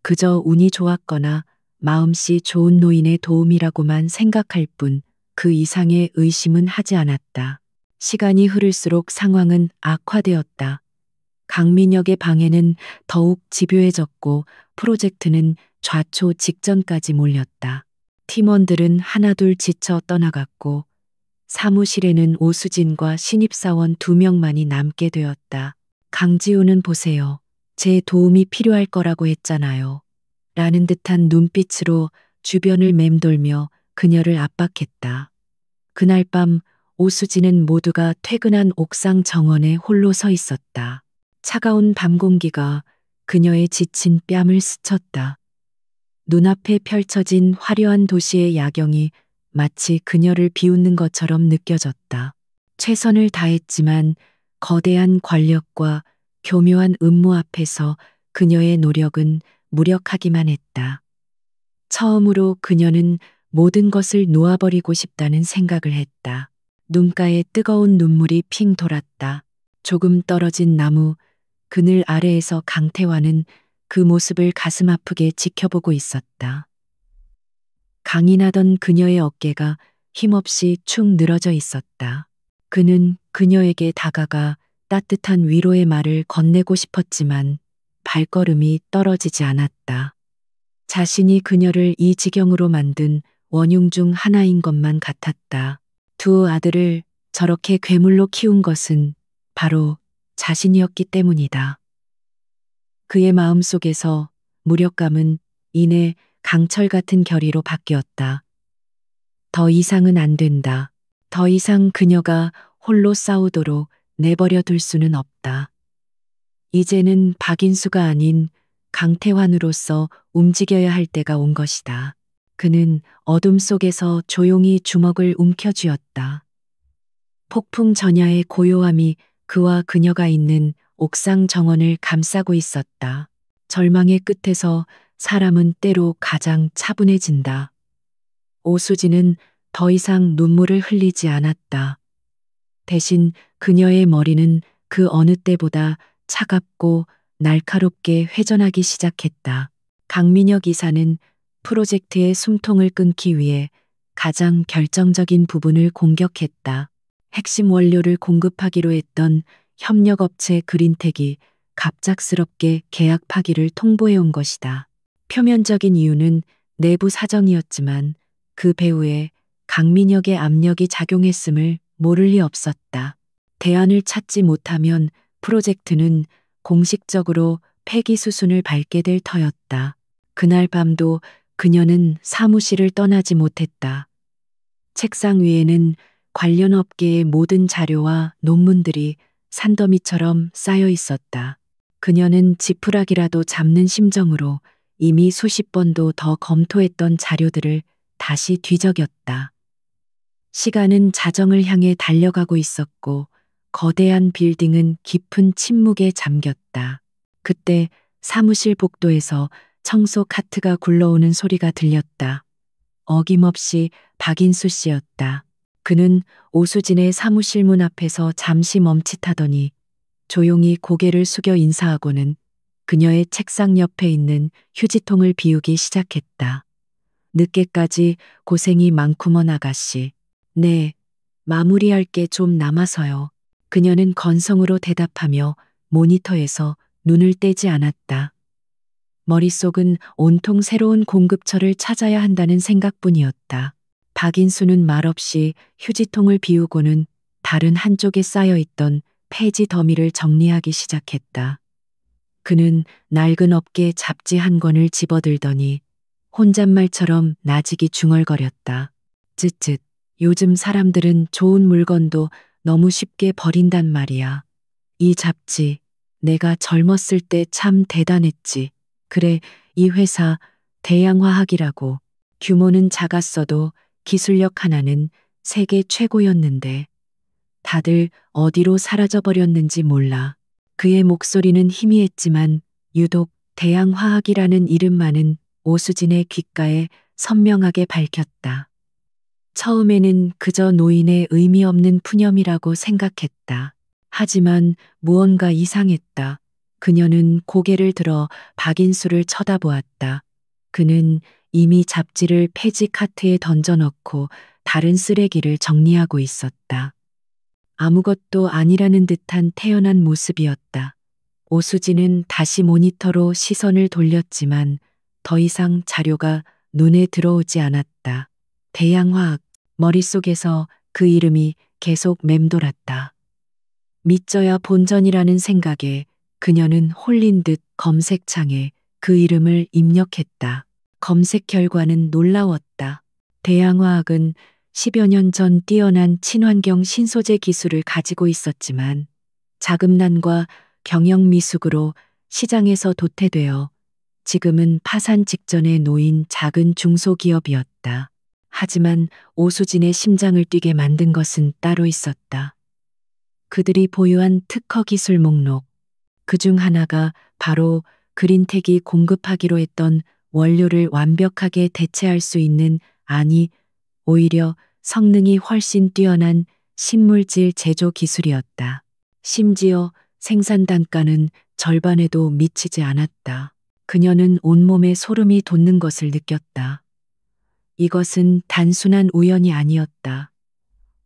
그저 운이 좋았거나 마음씨 좋은 노인의 도움이라고만 생각할 뿐 그 이상의 의심은 하지 않았다. 시간이 흐를수록 상황은 악화되었다. 강민혁의 방해는 더욱 집요해졌고 프로젝트는 좌초 직전까지 몰렸다. 팀원들은 하나둘 지쳐 떠나갔고 사무실에는 오수진과 신입사원 2명만이 남게 되었다. 강지우는 보세요. 제 도움이 필요할 거라고 했잖아요. 라는 듯한 눈빛으로 주변을 맴돌며 그녀를 압박했다. 그날 밤 오수진은 모두가 퇴근한 옥상 정원에 홀로 서 있었다. 차가운 밤 공기가 그녀의 지친 뺨을 스쳤다. 눈앞에 펼쳐진 화려한 도시의 야경이 마치 그녀를 비웃는 것처럼 느껴졌다. 최선을 다했지만 거대한 권력과 교묘한 음모 앞에서 그녀의 노력은 무력하기만 했다. 처음으로 그녀는 모든 것을 놓아버리고 싶다는 생각을 했다. 눈가에 뜨거운 눈물이 핑 돌았다. 조금 떨어진 나무 그늘 아래에서 강태환은 그 모습을 가슴 아프게 지켜보고 있었다. 강인하던 그녀의 어깨가 힘없이 축 늘어져 있었다. 그는 그녀에게 다가가 따뜻한 위로의 말을 건네고 싶었지만 발걸음이 떨어지지 않았다. 자신이 그녀를 이 지경으로 만든 원흉 중 하나인 것만 같았다. 두 아들을 저렇게 괴물로 키운 것은 바로 자신이었기 때문이다. 그의 마음속에서 무력감은 이내 강철 같은 결의로 바뀌었다. 더 이상은 안 된다. 더 이상 그녀가 홀로 싸우도록 내버려 둘 수는 없다. 이제는 박인수가 아닌 강태환으로서 움직여야 할 때가 온 것이다. 그는 어둠 속에서 조용히 주먹을 움켜쥐었다. 폭풍 전야의 고요함이 그와 그녀가 있는 옥상 정원을 감싸고 있었다. 절망의 끝에서 사람은 때로 가장 차분해진다. 오수진은 더 이상 눈물을 흘리지 않았다. 대신 그녀의 머리는 그 어느 때보다 차갑고 날카롭게 회전하기 시작했다. 강민혁 이사는 프로젝트의 숨통을 끊기 위해 가장 결정적인 부분을 공격했다. 핵심 원료를 공급하기로 했던 협력업체 그린텍이 갑작스럽게 계약 파기를 통보해온 것이다. 표면적인 이유는 내부 사정이었지만 그 배후에 강민혁의 압력이 작용했음을 모를 리 없었다. 대안을 찾지 못하면 프로젝트는 공식적으로 폐기 수순을 밟게 될 터였다. 그날 밤도 그녀는 사무실을 떠나지 못했다. 책상 위에는 관련 업계의 모든 자료와 논문들이 산더미처럼 쌓여 있었다. 그녀는 지푸라기라도 잡는 심정으로 이미 수십 번도 더 검토했던 자료들을 다시 뒤적였다. 시간은 자정을 향해 달려가고 있었고 거대한 빌딩은 깊은 침묵에 잠겼다. 그때 사무실 복도에서 청소 카트가 굴러오는 소리가 들렸다. 어김없이 박인수 씨였다. 그는 오수진의 사무실 문 앞에서 잠시 멈칫하더니 조용히 고개를 숙여 인사하고는 그녀의 책상 옆에 있는 휴지통을 비우기 시작했다. 늦게까지 고생이 많구먼 아가씨. 네, 마무리할 게 좀 남아서요. 그녀는 건성으로 대답하며 모니터에서 눈을 떼지 않았다. 머릿속은 온통 새로운 공급처를 찾아야 한다는 생각뿐이었다. 박인수는 말없이 휴지통을 비우고는 다른 한쪽에 쌓여있던 폐지 더미를 정리하기 시작했다. 그는 낡은 업계 잡지 한 권을 집어들더니 혼잣말처럼 나직이 중얼거렸다. 쯧쯧, 요즘 사람들은 좋은 물건도 너무 쉽게 버린단 말이야. 이 잡지, 내가 젊었을 때 참 대단했지. 그래, 이 회사 대양화학이라고. 규모는 작았어도 기술력 하나는 세계 최고였는데 다들 어디로 사라져버렸는지 몰라. 그의 목소리는 희미했지만 유독 대양화학이라는 이름만은 오수진의 귓가에 선명하게 밝혔다. 처음에는 그저 노인의 의미 없는 푸념이라고 생각했다. 하지만 무언가 이상했다. 그녀는 고개를 들어 박인수를 쳐다보았다. 그는 이미 잡지를 폐지 카트에 던져넣고 다른 쓰레기를 정리하고 있었다. 아무것도 아니라는 듯한 태연한 모습이었다. 오수진은 다시 모니터로 시선을 돌렸지만 더 이상 자료가 눈에 들어오지 않았다. 대양화학, 머릿속에서 그 이름이 계속 맴돌았다. 믿져야 본전이라는 생각에 그녀는 홀린 듯 검색창에 그 이름을 입력했다. 검색 결과는 놀라웠다. 대양화학은 10여 년 전 뛰어난 친환경 신소재 기술을 가지고 있었지만 자금난과 경영 미숙으로 시장에서 도태되어 지금은 파산 직전에 놓인 작은 중소기업이었다. 하지만 오수진의 심장을 뛰게 만든 것은 따로 있었다. 그들이 보유한 특허 기술 목록. 그중 하나가 바로 그린텍이 공급하기로 했던 원료를 완벽하게 대체할 수 있는, 아니, 오히려 성능이 훨씬 뛰어난 신물질 제조 기술이었다. 심지어 생산 단가는 절반에도 미치지 않았다. 그녀는 온몸에 소름이 돋는 것을 느꼈다. 이것은 단순한 우연이 아니었다.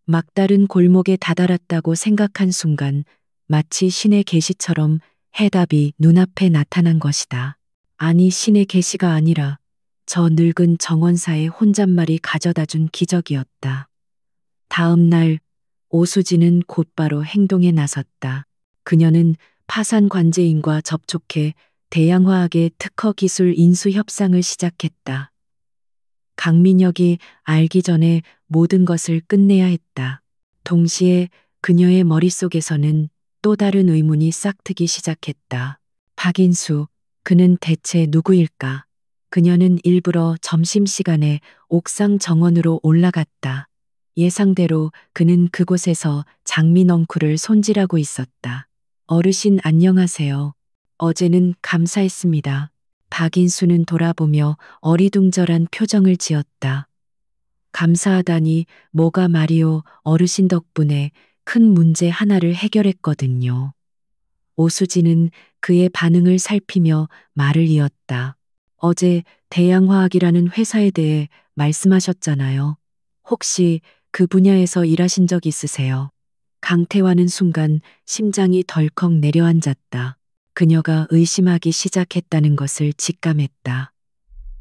막다른 골목에 다다랐다고 생각한 순간 마치 신의 계시처럼 해답이 눈앞에 나타난 것이다. 아니, 신의 계시가 아니라 저 늙은 정원사의 혼잣말이 가져다 준 기적이었다. 다음 날 오수진은 곧바로 행동에 나섰다. 그녀는 파산 관제인과 접촉해 대양화학의 특허 기술 인수 협상을 시작했다. 강민혁이 알기 전에 모든 것을 끝내야 했다. 동시에 그녀의 머릿속에서는 또 다른 의문이 싹트기 시작했다. 박인수, 그는 대체 누구일까? 그녀는 일부러 점심시간에 옥상 정원으로 올라갔다. 예상대로 그는 그곳에서 장미넝쿨을 손질하고 있었다. 어르신 안녕하세요. 어제는 감사했습니다. 박인수는 돌아보며 어리둥절한 표정을 지었다. 감사하다니 뭐가 말이오, 어르신 덕분에 큰 문제 하나를 해결했거든요. 오수진은 그의 반응을 살피며 말을 이었다. 어제 대양화학이라는 회사에 대해 말씀하셨잖아요. 혹시 그 분야에서 일하신 적 있으세요? 강태환은 순간 심장이 덜컥 내려앉았다. 그녀가 의심하기 시작했다는 것을 직감했다.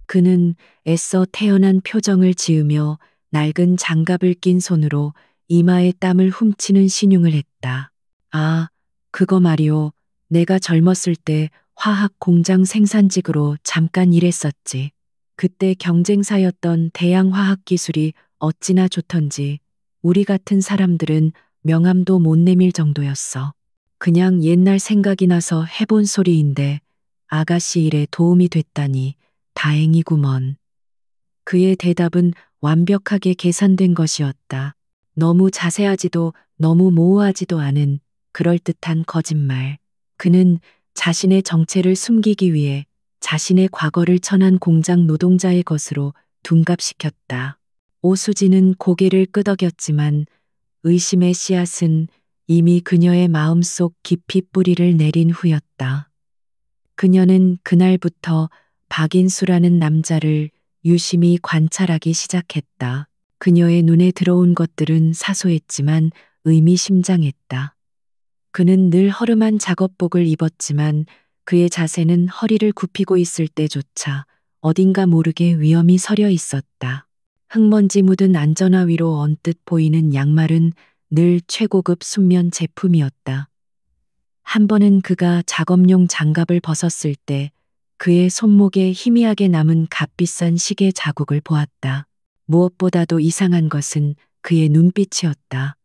그는 애써 태연한 표정을 지으며 낡은 장갑을 낀 손으로 이마에 땀을 훔치는 신용을 했다. 아, 그거 말이오. 내가 젊었을 때 화학 공장 생산직으로 잠깐 일했었지. 그때 경쟁사였던 대양화학 기술이 어찌나 좋던지 우리 같은 사람들은 명함도 못 내밀 정도였어. 그냥 옛날 생각이 나서 해본 소리인데 아가씨 일에 도움이 됐다니 다행이구먼. 그의 대답은 완벽하게 계산된 것이었다. 너무 자세하지도 너무 모호하지도 않은 그럴듯한 거짓말. 그는 자신의 정체를 숨기기 위해 자신의 과거를 천한 공장 노동자의 것으로 둔갑시켰다. 오수진은 고개를 끄덕였지만 의심의 씨앗은 이미 그녀의 마음속 깊이 뿌리를 내린 후였다. 그녀는 그날부터 박인수라는 남자를 유심히 관찰하기 시작했다. 그녀의 눈에 들어온 것들은 사소했지만 의미심장했다. 그는 늘 허름한 작업복을 입었지만 그의 자세는 허리를 굽히고 있을 때조차 어딘가 모르게 위험이 서려 있었다. 흙먼지 묻은 안전화 위로 언뜻 보이는 양말은 늘 최고급 순면 제품이었다. 한 번은 그가 작업용 장갑을 벗었을 때 그의 손목에 희미하게 남은 값비싼 시계 자국을 보았다. 무엇보다도 이상한 것은 그의 눈빛이었다.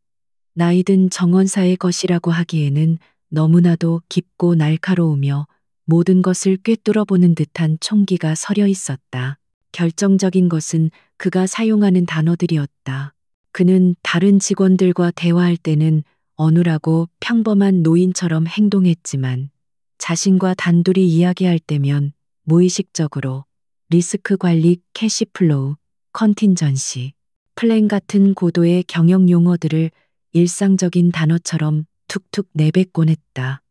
나이든 정원사의 것이라고 하기에는 너무나도 깊고 날카로우며 모든 것을 꿰뚫어보는 듯한 총기가 서려 있었다. 결정적인 것은 그가 사용하는 단어들이었다. 그는 다른 직원들과 대화할 때는 어눌하고 평범한 노인처럼 행동했지만 자신과 단둘이 이야기할 때면 무의식적으로 리스크 관리, 캐시플로우, 컨틴전시, 플랜 같은 고도의 경영 용어들을 일상적인 단어처럼 툭툭 내뱉곤 했다.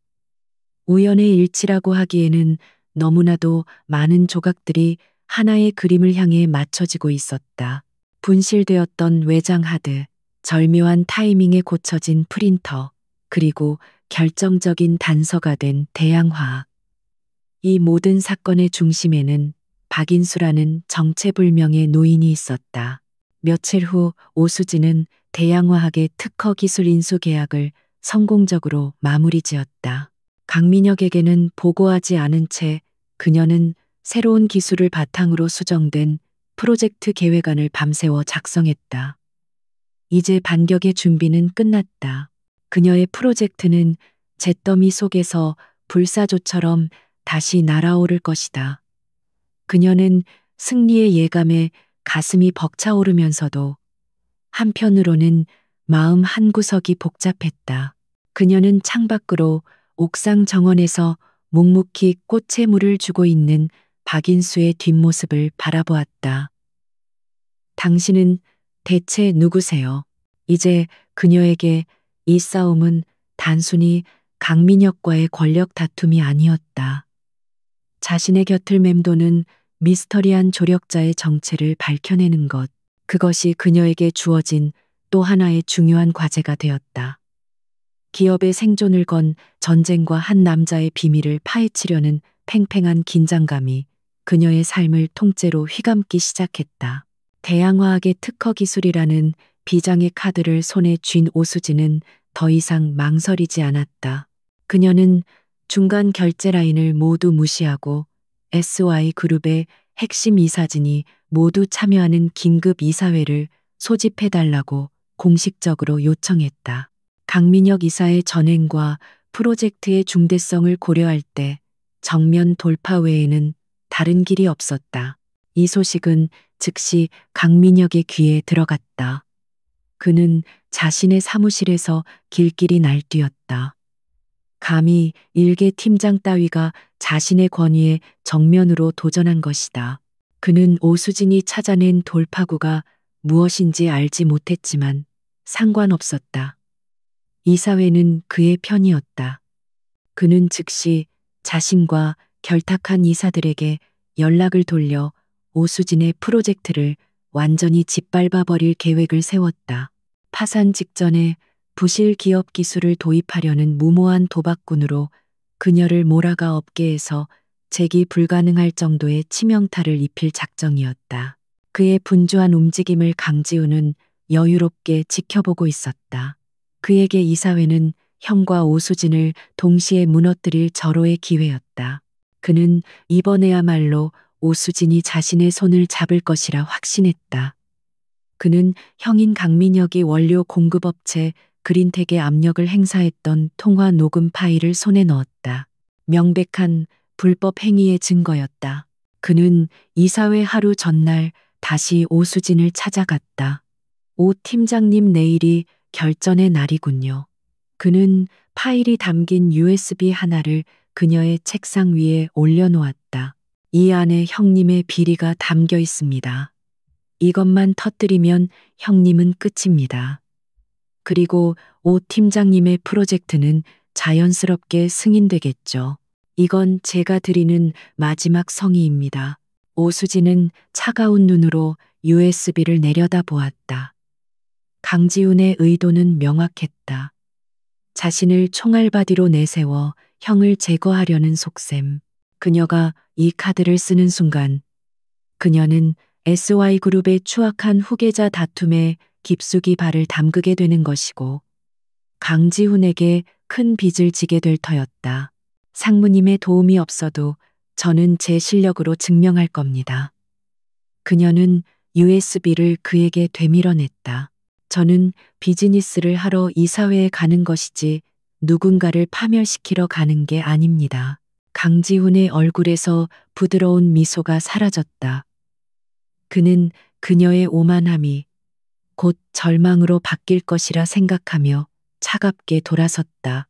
우연의 일치라고 하기에는 너무나도 많은 조각들이 하나의 그림을 향해 맞춰지고 있었다. 분실되었던 외장 하드, 절묘한 타이밍에 고쳐진 프린터, 그리고 결정적인 단서가 된 대양화학. 이 모든 사건의 중심에는 박인수라는 정체불명의 노인이 있었다. 며칠 후 오수진은 대양화학의 특허 기술 인수 계약을 성공적으로 마무리 지었다. 강민혁에게는 보고하지 않은 채 그녀는 새로운 기술을 바탕으로 수정된 프로젝트 계획안을 밤새워 작성했다. 이제 반격의 준비는 끝났다. 그녀의 프로젝트는 잿더미 속에서 불사조처럼 다시 날아오를 것이다. 그녀는 승리의 예감에 가슴이 벅차오르면서도 한편으로는 마음 한구석이 복잡했다. 그녀는 창밖으로 옥상 정원에서 묵묵히 꽃에 물을 주고 있는 박인수의 뒷모습을 바라보았다. 당신은 대체 누구세요? 이제 그녀에게 이 싸움은 단순히 강민혁과의 권력 다툼이 아니었다. 자신의 곁을 맴도는 미스터리한 조력자의 정체를 밝혀내는 것, 그것이 그녀에게 주어진 또 하나의 중요한 과제가 되었다. 기업의 생존을 건 전쟁과 한 남자의 비밀을 파헤치려는 팽팽한 긴장감이 그녀의 삶을 통째로 휘감기 시작했다. 대양화학의 특허 기술이라는 비장의 카드를 손에 쥔 오수진은 더 이상 망설이지 않았다. 그녀는 중간 결제 라인을 모두 무시하고 SY그룹의 핵심 이사진이 모두 참여하는 긴급 이사회를 소집해달라고 공식적으로 요청했다. 강민혁 이사의 전행과 프로젝트의 중대성을 고려할 때 정면 돌파 외에는 다른 길이 없었다. 이 소식은 즉시 강민혁의 귀에 들어갔다. 그는 자신의 사무실에서 길길이 날뛰었다. 감히 일개 팀장 따위가 자신의 권위에 정면으로 도전한 것이다. 그는 오수진이 찾아낸 돌파구가 무엇인지 알지 못했지만 상관없었다. 이사회는 그의 편이었다. 그는 즉시 자신과 결탁한 이사들에게 연락을 돌려 오수진의 프로젝트를 완전히 짓밟아 버릴 계획을 세웠다. 파산 직전에 부실 기업 기술을 도입하려는 무모한 도박꾼으로 그녀를 몰아가 업계에서 재기 불가능할 정도의 치명타를 입힐 작정이었다. 그의 분주한 움직임을 강지우는 여유롭게 지켜보고 있었다. 그에게 이사회는 형과 오수진을 동시에 무너뜨릴 절호의 기회였다. 그는 이번에야말로 오수진이 자신의 손을 잡을 것이라 확신했다. 그는 형인 강민혁이 원료 공급업체 그린텍에 압력을 행사했던 통화 녹음 파일을 손에 넣었다. 명백한 불법 행위의 증거였다. 그는 이사회 하루 전날 다시 오수진을 찾아갔다. 오 팀장님, 내일이 결전의 날이군요. 그는 파일이 담긴 USB 하나를 그녀의 책상 위에 올려놓았다. 이 안에 형님의 비리가 담겨 있습니다. 이것만 터뜨리면 형님은 끝입니다. 그리고 오 팀장님의 프로젝트는 자연스럽게 승인되겠죠. 이건 제가 드리는 마지막 성의입니다. 오수진은 차가운 눈으로 USB를 내려다 보았다. 강지훈의 의도는 명확했다. 자신을 총알바디로 내세워 형을 제거하려는 속셈. 그녀가 이 카드를 쓰는 순간 그녀는 SY그룹의 추악한 후계자 다툼에 깊숙이 발을 담그게 되는 것이고 강지훈에게 큰 빚을 지게 될 터였다. 상무님의 도움이 없어도 저는 제 실력으로 증명할 겁니다. 그녀는 USB를 그에게 되밀어냈다. 저는 비즈니스를 하러 이사회에 가는 것이지 누군가를 파멸시키러 가는 게 아닙니다. 강지훈의 얼굴에서 부드러운 미소가 사라졌다. 그는 그녀의 오만함이 곧 절망으로 바뀔 것이라 생각하며 차갑게 돌아섰다.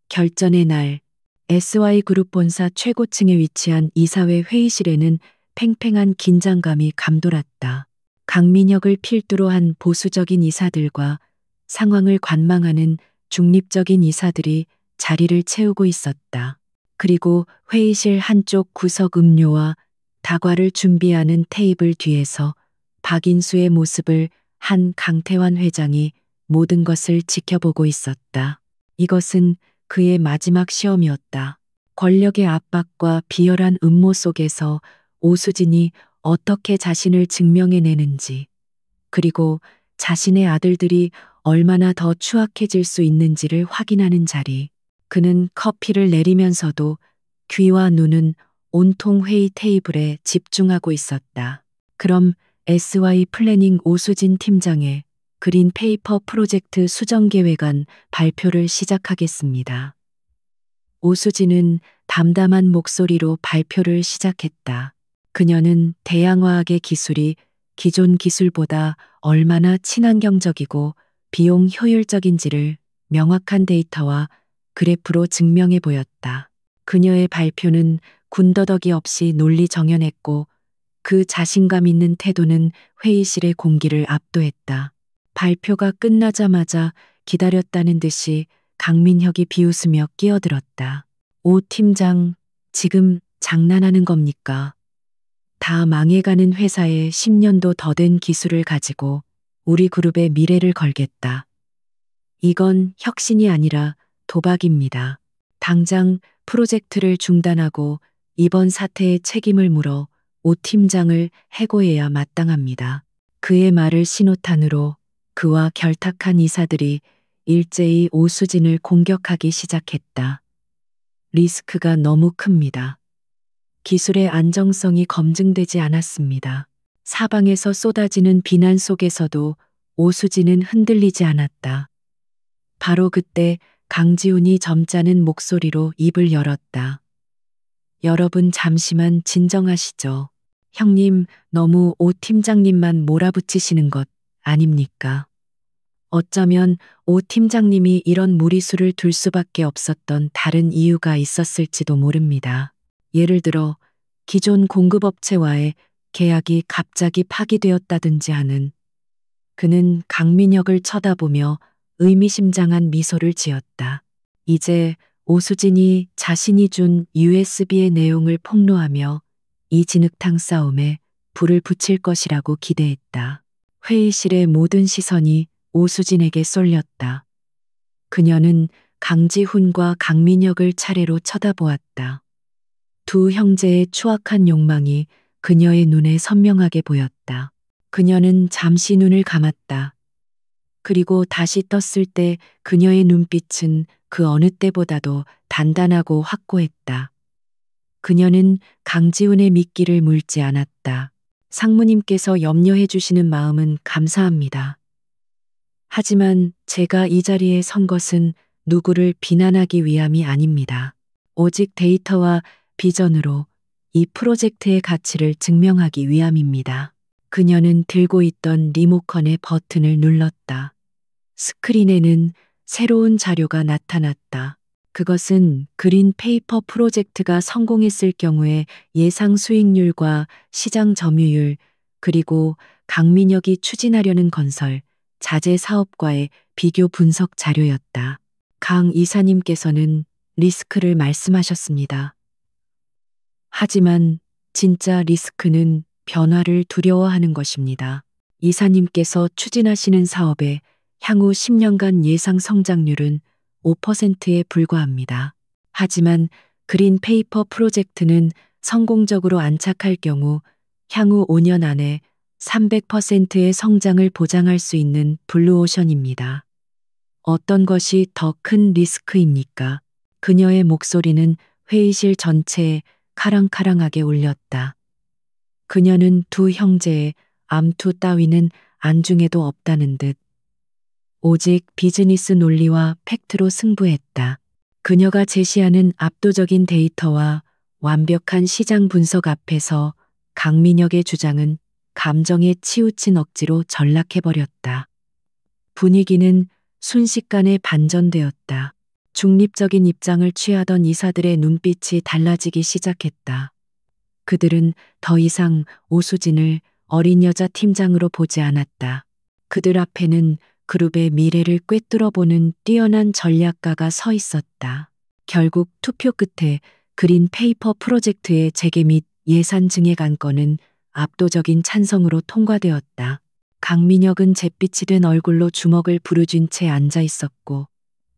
결전의 날, SY그룹 본사 최고층에 위치한 이사회 회의실에는 팽팽한 긴장감이 감돌았다. 강민혁을 필두로 한 보수적인 이사들과 상황을 관망하는 중립적인 이사들이 자리를 채우고 있었다. 그리고 회의실 한쪽 구석 음료와 다과를 준비하는 테이블 뒤에서 박인수의 모습을 한 강태환 회장이 모든 것을 지켜보고 있었다. 이것은 그의 마지막 시험이었다. 권력의 압박과 비열한 음모 속에서 오수진이 어떻게 자신을 증명해내는지, 그리고 자신의 아들들이 얼마나 더 추악해질 수 있는지를 확인하는 자리. 그는 커피를 내리면서도 귀와 눈은 온통 회의 테이블에 집중하고 있었다. 그럼 SY 플래닝 오수진 팀장의 그린 페이퍼 프로젝트 수정 계획안 발표를 시작하겠습니다. 오수진은 담담한 목소리로 발표를 시작했다. 그녀는 대양화학의 기술이 기존 기술보다 얼마나 친환경적이고 비용 효율적인지를 명확한 데이터와 그래프로 증명해 보였다. 그녀의 발표는 군더더기 없이 논리 정연했고 그 자신감 있는 태도는 회의실의 공기를 압도했다. 발표가 끝나자마자 기다렸다는 듯이 강민혁이 비웃으며 끼어들었다. 오 팀장, 지금 장난하는 겁니까? 다 망해가는 회사에 10년도 더 된 기술을 가지고 우리 그룹의 미래를 걸겠다. 이건 혁신이 아니라 도박입니다. 당장 프로젝트를 중단하고 이번 사태의 책임을 물어 오 팀장을 해고해야 마땅합니다. 그의 말을 신호탄으로 그와 결탁한 이사들이 일제히 오수진을 공격하기 시작했다. 리스크가 너무 큽니다. 기술의 안정성이 검증되지 않았습니다. 사방에서 쏟아지는 비난 속에서도 오수진은 흔들리지 않았다. 바로 그때 강지훈이 점잖은 목소리로 입을 열었다. 여러분 잠시만 진정하시죠. 형님, 너무 오 팀장님만 몰아붙이시는 것 아닙니까? 어쩌면 오 팀장님이 이런 무리수를 둘 수밖에 없었던 다른 이유가 있었을지도 모릅니다. 예를 들어 기존 공급업체와의 계약이 갑자기 파기되었다든지 하는. 그는 강민혁을 쳐다보며 의미심장한 미소를 지었다. 이제 오수진이 자신이 준 USB의 내용을 폭로하며 이 진흙탕 싸움에 불을 붙일 것이라고 기대했다. 회의실의 모든 시선이 오수진에게 쏠렸다. 그녀는 강지훈과 강민혁을 차례로 쳐다보았다. 두 형제의 추악한 욕망이 그녀의 눈에 선명하게 보였다. 그녀는 잠시 눈을 감았다. 그리고 다시 떴을 때 그녀의 눈빛은 그 어느 때보다도 단단하고 확고했다. 그녀는 강지훈의 미끼를 물지 않았다. 상무님께서 염려해 주시는 마음은 감사합니다. 하지만 제가 이 자리에 선 것은 누구를 비난하기 위함이 아닙니다. 오직 데이터와 비전으로 이 프로젝트의 가치를 증명하기 위함입니다. 그녀는 들고 있던 리모컨의 버튼을 눌렀다. 스크린에는 새로운 자료가 나타났다. 그것은 그린 페이퍼 프로젝트가 성공했을 경우의 예상 수익률과 시장 점유율, 그리고 강민혁이 추진하려는 건설, 자재 사업과의 비교 분석 자료였다. 강 이사님께서는 리스크를 말씀하셨습니다. 하지만 진짜 리스크는 변화를 두려워하는 것입니다. 이사님께서 추진하시는 사업의 향후 10년간 예상 성장률은 5%에 불과합니다. 하지만 그린 페이퍼 프로젝트는 성공적으로 안착할 경우 향후 5년 안에 300%의 성장을 보장할 수 있는 블루오션입니다. 어떤 것이 더 큰 리스크입니까? 그녀의 목소리는 회의실 전체에 카랑카랑하게 울렸다. 그녀는 두 형제의 암투 따위는 안중에도 없다는 듯 오직 비즈니스 논리와 팩트로 승부했다. 그녀가 제시하는 압도적인 데이터와 완벽한 시장 분석 앞에서 강민혁의 주장은 감정에 치우친 억지로 전락해버렸다. 분위기는 순식간에 반전되었다. 중립적인 입장을 취하던 이사들의 눈빛이 달라지기 시작했다. 그들은 더 이상 오수진을 어린 여자 팀장으로 보지 않았다. 그들 앞에는 그룹의 미래를 꿰뚫어보는 뛰어난 전략가가 서 있었다. 결국 투표 끝에 그린 페이퍼 프로젝트의 재개 및 예산 증액 안건은 압도적인 찬성으로 통과되었다. 강민혁은 잿빛이 된 얼굴로 주먹을 부르쥔 채 앉아 있었고,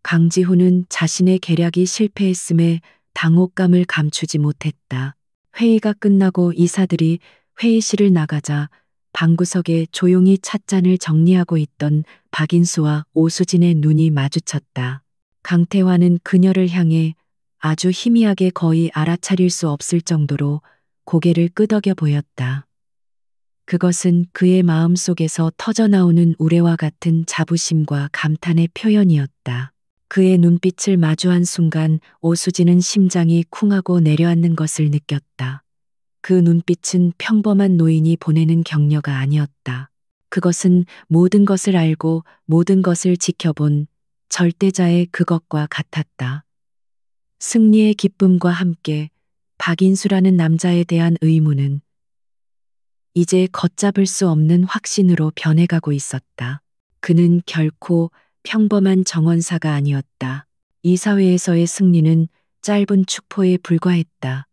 강지훈은 자신의 계략이 실패했음에 당혹감을 감추지 못했다. 회의가 끝나고 이사들이 회의실을 나가자 방구석에 조용히 찻잔을 정리하고 있던 박인수와 오수진의 눈이 마주쳤다. 강태환은 그녀를 향해 아주 희미하게 거의 알아차릴 수 없을 정도로 고개를 끄덕여 보였다. 그것은 그의 마음 속에서 터져나오는 우레와 같은 자부심과 감탄의 표현이었다. 그의 눈빛을 마주한 순간 오수진은 심장이 쿵하고 내려앉는 것을 느꼈다. 그 눈빛은 평범한 노인이 보내는 격려가 아니었다. 그것은 모든 것을 알고 모든 것을 지켜본 절대자의 그것과 같았다. 승리의 기쁨과 함께 박인수라는 남자에 대한 의무는 이제 걷잡을 수 없는 확신으로 변해가고 있었다. 그는 결코 평범한 정원사가 아니었다. 이 사회에서의 승리는 짧은 축포에 불과했다.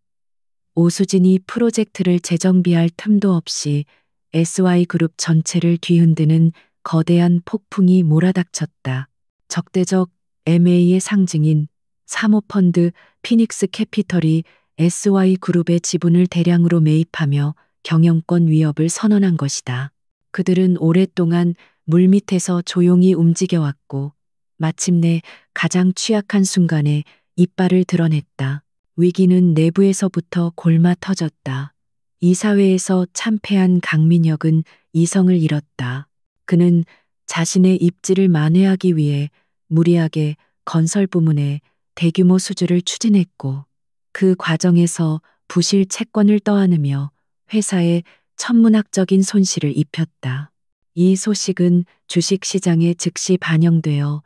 오수진이 프로젝트를 재정비할 틈도 없이 SY그룹 전체를 뒤흔드는 거대한 폭풍이 몰아닥쳤다. 적대적 MA의 상징인 사모펀드 피닉스 캐피털이 SY그룹의 지분을 대량으로 매입하며 경영권 위협을 선언한 것이다. 그들은 오랫동안 물밑에서 조용히 움직여왔고 마침내 가장 취약한 순간에 이빨을 드러냈다. 위기는 내부에서부터 골마 터졌다. 이 사회에서 참패한 강민혁은 이성을 잃었다. 그는 자신의 입지를 만회하기 위해 무리하게 건설 부문에 대규모 수주를 추진했고 그 과정에서 부실 채권을 떠안으며 회사에 천문학적인 손실을 입혔다. 이 소식은 주식시장에 즉시 반영되어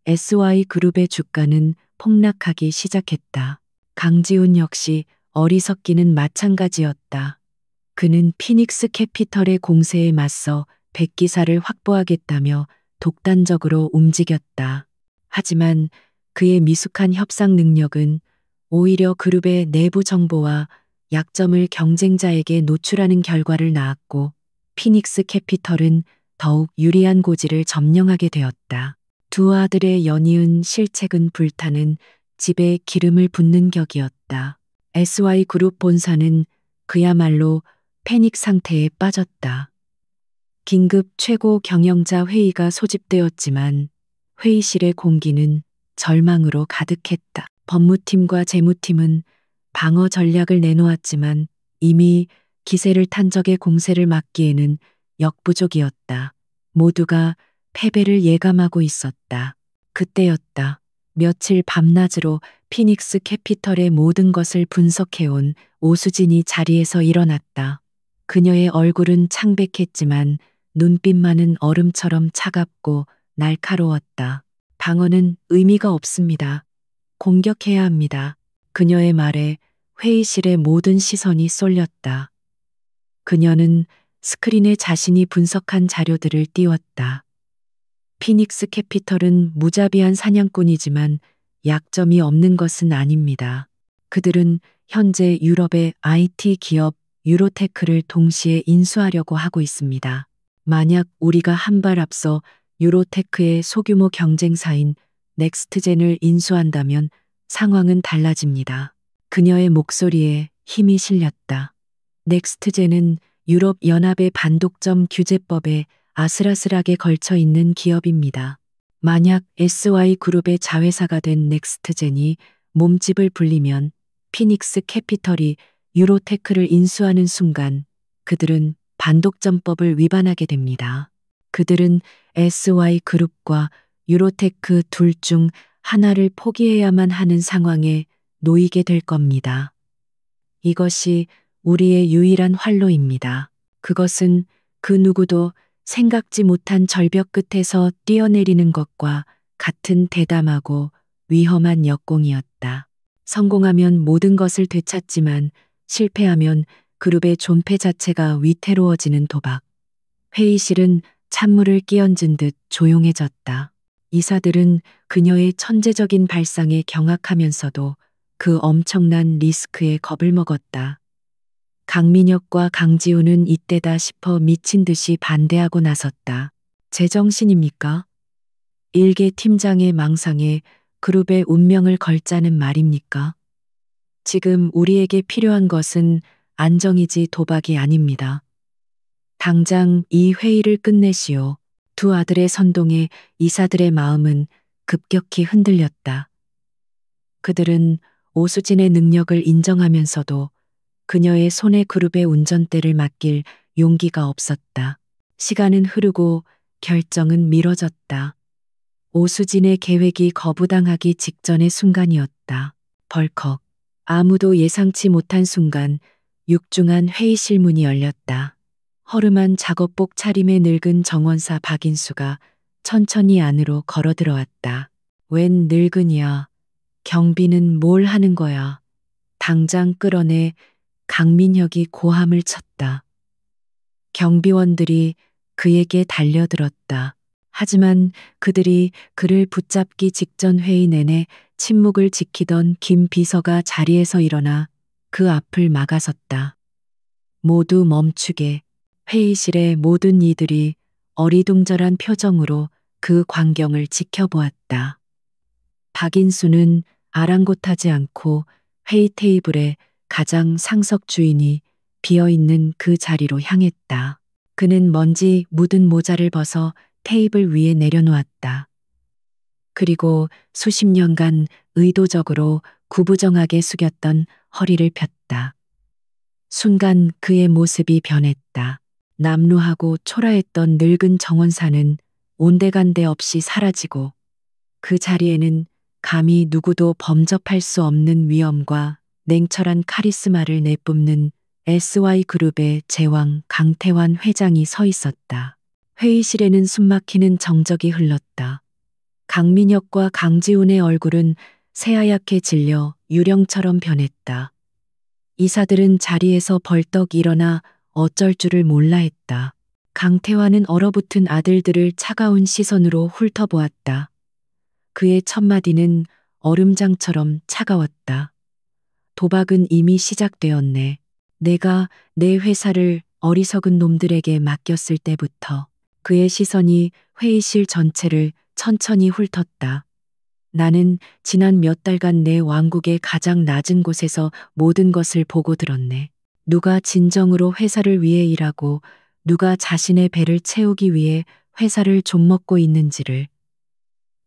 SY그룹의 주가는 폭락하기 시작했다. 강지훈 역시 어리석기는 마찬가지였다. 그는 피닉스 캐피털의 공세에 맞서 백기사를 확보하겠다며 독단적으로 움직였다. 하지만 그의 미숙한 협상 능력은 오히려 그룹의 내부 정보와 약점을 경쟁자에게 노출하는 결과를 낳았고 피닉스 캐피털은 더욱 유리한 고지를 점령하게 되었다. 두 아들의 연이은 실책은 불타는 집에 기름을 붓는 격이었다. SY그룹 본사는 그야말로 패닉 상태에 빠졌다. 긴급 최고 경영자 회의가 소집되었지만 회의실의 공기는 절망으로 가득했다. 법무팀과 재무팀은 방어 전략을 내놓았지만 이미 기세를 탄 적의 공세를 막기에는 역부족이었다. 모두가 패배를 예감하고 있었다. 그때였다. 며칠 밤낮으로 피닉스 캐피털의 모든 것을 분석해온 오수진이 자리에서 일어났다. 그녀의 얼굴은 창백했지만 눈빛만은 얼음처럼 차갑고 날카로웠다. 방어는 의미가 없습니다. 공격해야 합니다. 그녀의 말에 회의실의 모든 시선이 쏠렸다. 그녀는 스크린에 자신이 분석한 자료들을 띄웠다. 피닉스 캐피털은 무자비한 사냥꾼이지만 약점이 없는 것은 아닙니다. 그들은 현재 유럽의 IT 기업 유로테크를 동시에 인수하려고 하고 있습니다. 만약 우리가 한 발 앞서 유로테크의 소규모 경쟁사인 넥스트젠을 인수한다면 상황은 달라집니다. 그녀의 목소리에 힘이 실렸다. 넥스트젠은 유럽 연합의 반독점 규제법에 아슬아슬하게 걸쳐 있는 기업입니다. 만약 SY그룹의 자회사가 된 넥스트젠이 몸집을 불리면 피닉스 캐피털이 유로테크를 인수하는 순간 그들은 반독점법을 위반하게 됩니다. 그들은 SY그룹과 유로테크 둘 중 하나를 포기해야만 하는 상황에 놓이게 될 겁니다. 이것이 우리의 유일한 활로입니다. 그것은 그 누구도 생각지 못한 절벽 끝에서 뛰어내리는 것과 같은 대담하고 위험한 역공이었다. 성공하면 모든 것을 되찾지만 실패하면 그룹의 존폐 자체가 위태로워지는 도박. 회의실은 찬물을 끼얹은 듯 조용해졌다. 이사들은 그녀의 천재적인 발상에 경악하면서도 그 엄청난 리스크에 겁을 먹었다. 강민혁과 강지우는 이때다 싶어 미친 듯이 반대하고 나섰다. 제정신입니까? 일개 팀장의 망상에 그룹의 운명을 걸자는 말입니까? 지금 우리에게 필요한 것은 안정이지 도박이 아닙니다. 당장 이 회의를 끝내시오. 두 아들의 선동에 이사들의 마음은 급격히 흔들렸다. 그들은 오수진의 능력을 인정하면서도 그녀의 손에 그룹의 운전대를 맡길 용기가 없었다. 시간은 흐르고 결정은 미뤄졌다. 오수진의 계획이 거부당하기 직전의 순간이었다. 벌컥. 아무도 예상치 못한 순간 육중한 회의실 문이 열렸다. 허름한 작업복 차림의 늙은 정원사 박인수가 천천히 안으로 걸어 들어왔다. 웬 늙은이야. 경비는 뭘 하는 거야. 당장 끌어내. 강민혁이 고함을 쳤다. 경비원들이 그에게 달려들었다. 하지만 그들이 그를 붙잡기 직전 회의 내내 침묵을 지키던 김 비서가 자리에서 일어나 그 앞을 막아섰다. 모두 멈추게. 회의실의 모든 이들이 어리둥절한 표정으로 그 광경을 지켜보았다. 박인수는 아랑곳하지 않고 회의 테이블에 가장 상석 주인이 비어있는 그 자리로 향했다. 그는 먼지 묻은 모자를 벗어 테이블 위에 내려놓았다. 그리고 수십 년간 의도적으로 구부정하게 숙였던 허리를 폈다. 순간 그의 모습이 변했다. 남루하고 초라했던 늙은 정원사는 온데간데 없이 사라지고 그 자리에는 감히 누구도 범접할 수 없는 위엄과 냉철한 카리스마를 내뿜는 SY그룹의 제왕 강태환 회장이 서 있었다. 회의실에는 숨막히는 정적이 흘렀다. 강민혁과 강지훈의 얼굴은 새하얗게 질려 유령처럼 변했다. 이사들은 자리에서 벌떡 일어나 어쩔 줄을 몰라 했다. 강태환은 얼어붙은 아들들을 차가운 시선으로 훑어보았다. 그의 첫마디는 얼음장처럼 차가웠다. 도박은 이미 시작되었네. 내가 내 회사를 어리석은 놈들에게 맡겼을 때부터. 그의 시선이 회의실 전체를 천천히 훑었다. 나는 지난 몇 달간 내 왕국의 가장 낮은 곳에서 모든 것을 보고 들었네. 누가 진정으로 회사를 위해 일하고 누가 자신의 배를 채우기 위해 회사를 좀먹고 있는지를.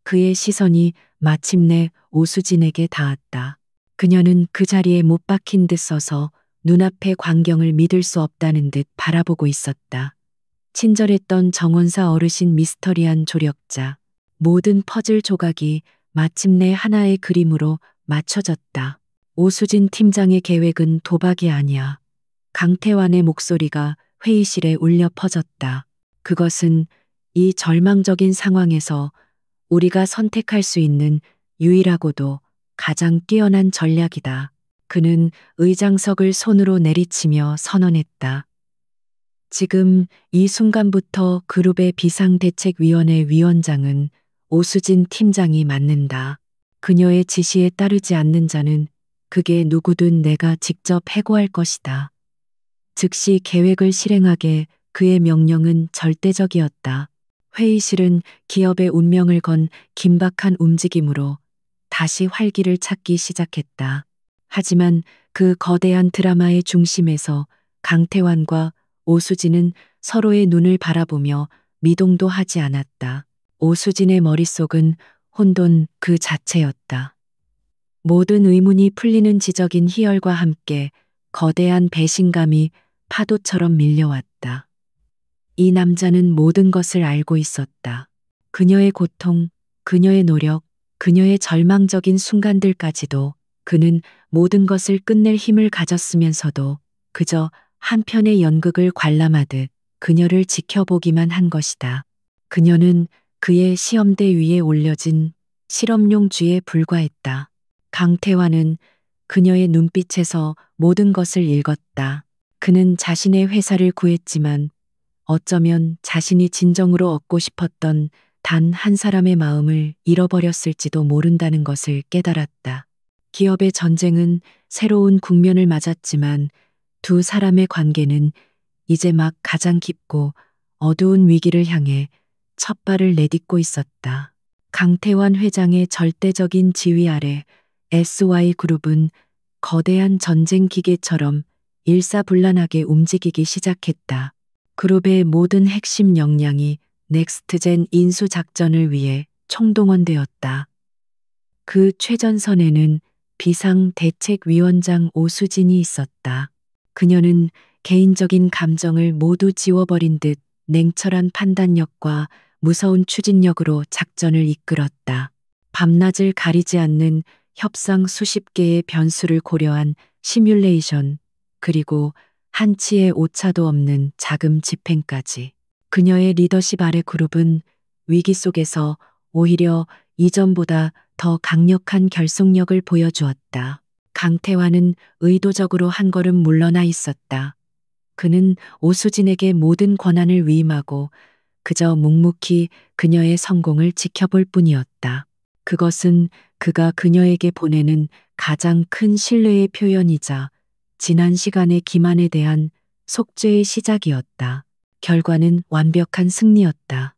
그의 시선이 마침내 오수진에게 닿았다. 그녀는 그 자리에 못 박힌 듯 서서 눈앞의 광경을 믿을 수 없다는 듯 바라보고 있었다. 친절했던 정원사 어르신 미스터리한 조력자. 모든 퍼즐 조각이 마침내 하나의 그림으로 맞춰졌다. 오수진 팀장의 계획은 도박이 아니야. 강태환의 목소리가 회의실에 울려 퍼졌다. 그것은 이 절망적인 상황에서 우리가 선택할 수 있는 유일하고도 가장 뛰어난 전략이다. 그는 의장석을 손으로 내리치며 선언했다. 지금 이 순간부터 그룹의 비상대책위원회 위원장은 오수진 팀장이 맡는다. 그녀의 지시에 따르지 않는 자는 그게 누구든 내가 직접 해고할 것이다. 즉시 계획을 실행하게. 그의 명령은 절대적이었다. 회의실은 기업의 운명을 건 긴박한 움직임으로 다시 활기를 찾기 시작했다. 하지만 그 거대한 드라마의 중심에서 강태환과 오수진은 서로의 눈을 바라보며 미동도 하지 않았다. 오수진의 머릿속은 혼돈 그 자체였다. 모든 의문이 풀리는 지적인 희열과 함께 거대한 배신감이 파도처럼 밀려왔다. 이 남자는 모든 것을 알고 있었다. 그녀의 고통, 그녀의 노력, 그녀의 절망적인 순간들까지도. 그는 모든 것을 끝낼 힘을 가졌으면서도 그저 한편의 연극을 관람하듯 그녀를 지켜보기만 한 것이다. 그녀는 그의 시험대 위에 올려진 실험용 쥐에 불과했다. 강태환은 그녀의 눈빛에서 모든 것을 읽었다. 그는 자신의 회사를 구했지만 어쩌면 자신이 진정으로 얻고 싶었던 단 한 사람의 마음을 잃어버렸을지도 모른다는 것을 깨달았다. 기업의 전쟁은 새로운 국면을 맞았지만 두 사람의 관계는 이제 막 가장 깊고 어두운 위기를 향해 첫 발을 내딛고 있었다. 강태환 회장의 절대적인 지휘 아래 SY그룹은 거대한 전쟁 기계처럼 일사불란하게 움직이기 시작했다. 그룹의 모든 핵심 역량이 넥스트젠 인수 작전을 위해 총동원되었다. 그 최전선에는 비상대책위원장 오수진이 있었다. 그녀는 개인적인 감정을 모두 지워버린 듯 냉철한 판단력과 무서운 추진력으로 작전을 이끌었다. 밤낮을 가리지 않는 협상 수십 개의 변수를 고려한 시뮬레이션, 그리고 한치의 오차도 없는 자금 집행까지. 그녀의 리더십 아래 그룹은 위기 속에서 오히려 이전보다 더 강력한 결속력을 보여주었다. 강태환은 의도적으로 한 걸음 물러나 있었다. 그는 오수진에게 모든 권한을 위임하고 그저 묵묵히 그녀의 성공을 지켜볼 뿐이었다. 그것은 그가 그녀에게 보내는 가장 큰 신뢰의 표현이자 지난 시간의 기만에 대한 속죄의 시작이었다. 결과는 완벽한 승리였다.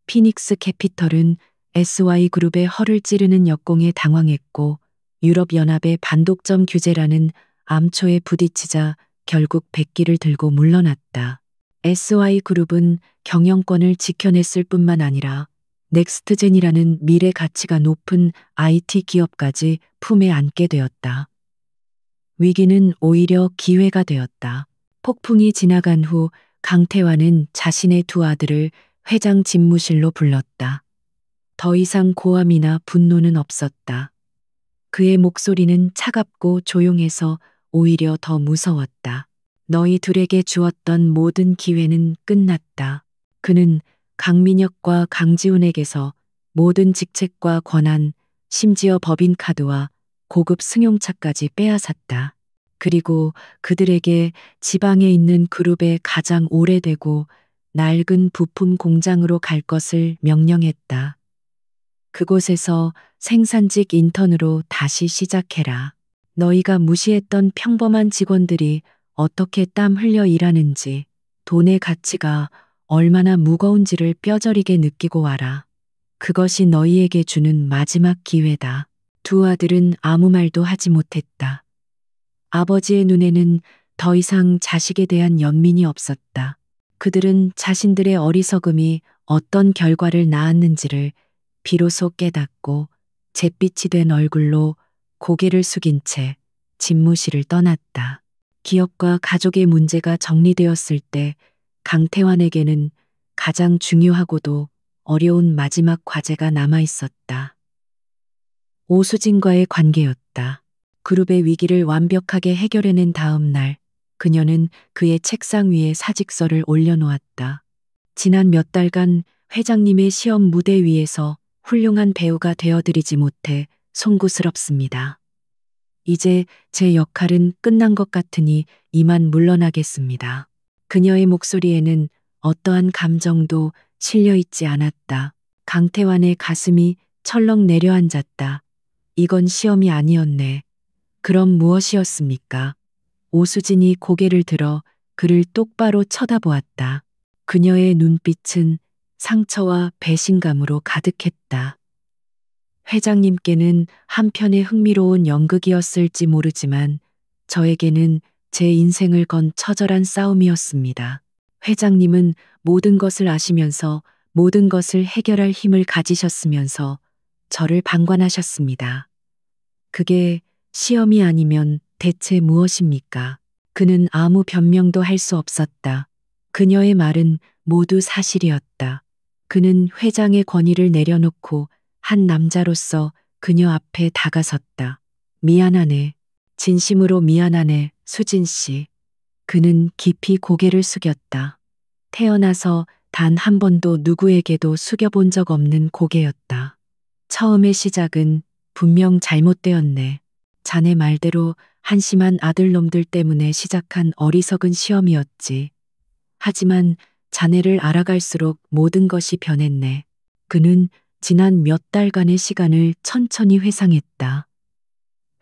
피닉스 캐피털은 SY그룹의 허를 찌르는 역공에 당황했고 유럽연합의 반독점 규제라는 암초에 부딪히자 결국 백기를 들고 물러났다. SY그룹은 경영권을 지켜냈을 뿐만 아니라 넥스트젠이라는 미래 가치가 높은 IT 기업까지 품에 안게 되었다. 위기는 오히려 기회가 되었다. 폭풍이 지나간 후 강태환은 자신의 두 아들을 회장 집무실로 불렀다. 더 이상 고함이나 분노는 없었다. 그의 목소리는 차갑고 조용해서 오히려 더 무서웠다. 너희 둘에게 주었던 모든 기회는 끝났다. 그는 강민혁과 강지훈에게서 모든 직책과 권한, 심지어 법인카드와 고급 승용차까지 빼앗았다. 그리고 그들에게 지방에 있는 그룹의 가장 오래되고 낡은 부품 공장으로 갈 것을 명령했다. 그곳에서 생산직 인턴으로 다시 시작해라. 너희가 무시했던 평범한 직원들이 어떻게 땀 흘려 일하는지, 돈의 가치가 얼마나 무거운지를 뼈저리게 느끼고 와라. 그것이 너희에게 주는 마지막 기회다. 두 아들은 아무 말도 하지 못했다. 아버지의 눈에는 더 이상 자식에 대한 연민이 없었다. 그들은 자신들의 어리석음이 어떤 결과를 낳았는지를 비로소 깨닫고 잿빛이 된 얼굴로 고개를 숙인 채 집무실을 떠났다. 기업과 가족의 문제가 정리되었을 때 강태환에게는 가장 중요하고도 어려운 마지막 과제가 남아 있었다. 오수진과의 관계였다. 그룹의 위기를 완벽하게 해결해낸 다음 날, 그녀는 그의 책상 위에 사직서를 올려놓았다. 지난 몇 달간 회장님의 시험 무대 위에서 훌륭한 배우가 되어드리지 못해 송구스럽습니다. 이제 제 역할은 끝난 것 같으니 이만 물러나겠습니다. 그녀의 목소리에는 어떠한 감정도 실려있지 않았다. 강태환의 가슴이 철렁 내려앉았다. 이건 시험이 아니었네. 그럼 무엇이었습니까? 오수진이 고개를 들어 그를 똑바로 쳐다보았다. 그녀의 눈빛은 상처와 배신감으로 가득했다. 회장님께는 한편의 흥미로운 연극이었을지 모르지만 저에게는 제 인생을 건 처절한 싸움이었습니다. 회장님은 모든 것을 아시면서 모든 것을 해결할 힘을 가지셨으면서 저를 방관하셨습니다. 그게 시험이 아니면 대체 무엇입니까? 그는 아무 변명도 할 수 없었다. 그녀의 말은 모두 사실이었다. 그는 회장의 권위를 내려놓고 한 남자로서 그녀 앞에 다가섰다. 미안하네. 진심으로 미안하네, 수진 씨. 그는 깊이 고개를 숙였다. 태어나서 단 한 번도 누구에게도 숙여본 적 없는 고개였다. 처음의 시작은 분명 잘못되었네. 자네 말대로 한심한 아들놈들 때문에 시작한 어리석은 시험이었지. 하지만 자네를 알아갈수록 모든 것이 변했네. 그는 지난 몇 달간의 시간을 천천히 회상했다.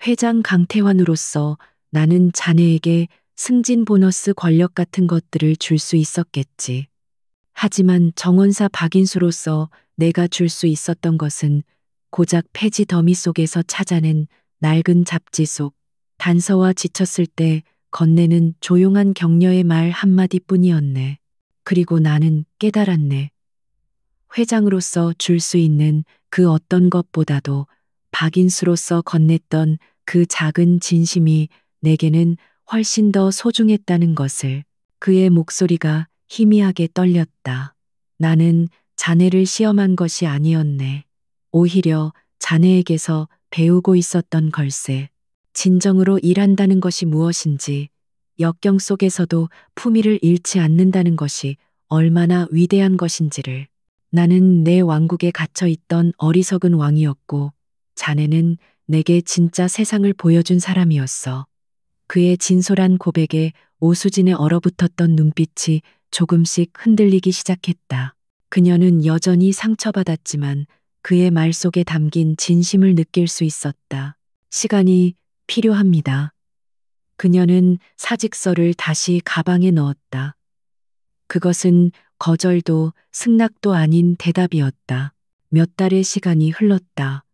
회장 강태환으로서 나는 자네에게 승진 보너스 권력 같은 것들을 줄 수 있었겠지. 하지만 정원사 박인수로서 내가 줄 수 있었던 것은 고작 폐지 더미 속에서 찾아낸 낡은 잡지 속 단서와 지쳤을 때 건네는 조용한 격려의 말 한마디뿐이었네. 그리고 나는 깨달았네. 회장으로서 줄 수 있는 그 어떤 것보다도 박인수로서 건넸던 그 작은 진심이 내게는 훨씬 더 소중했다는 것을. 그의 목소리가 희미하게 떨렸다. 나는 자네를 시험한 것이 아니었네. 오히려 자네에게서 배우고 있었던 걸세. 진정으로 일한다는 것이 무엇인지, 역경 속에서도 품위를 잃지 않는다는 것이 얼마나 위대한 것인지를. 나는 내 왕국에 갇혀 있던 어리석은 왕이었고, 자네는 내게 진짜 세상을 보여준 사람이었어. 그의 진솔한 고백에 오수진의 얼어붙었던 눈빛이 조금씩 흔들리기 시작했다. 그녀는 여전히 상처받았지만 그의 말 속에 담긴 진심을 느낄 수 있었다. 시간이 필요합니다. 그녀는 사직서를 다시 가방에 넣었다. 그것은 거절도 승낙도 아닌 대답이었다. 몇 달의 시간이 흘렀다.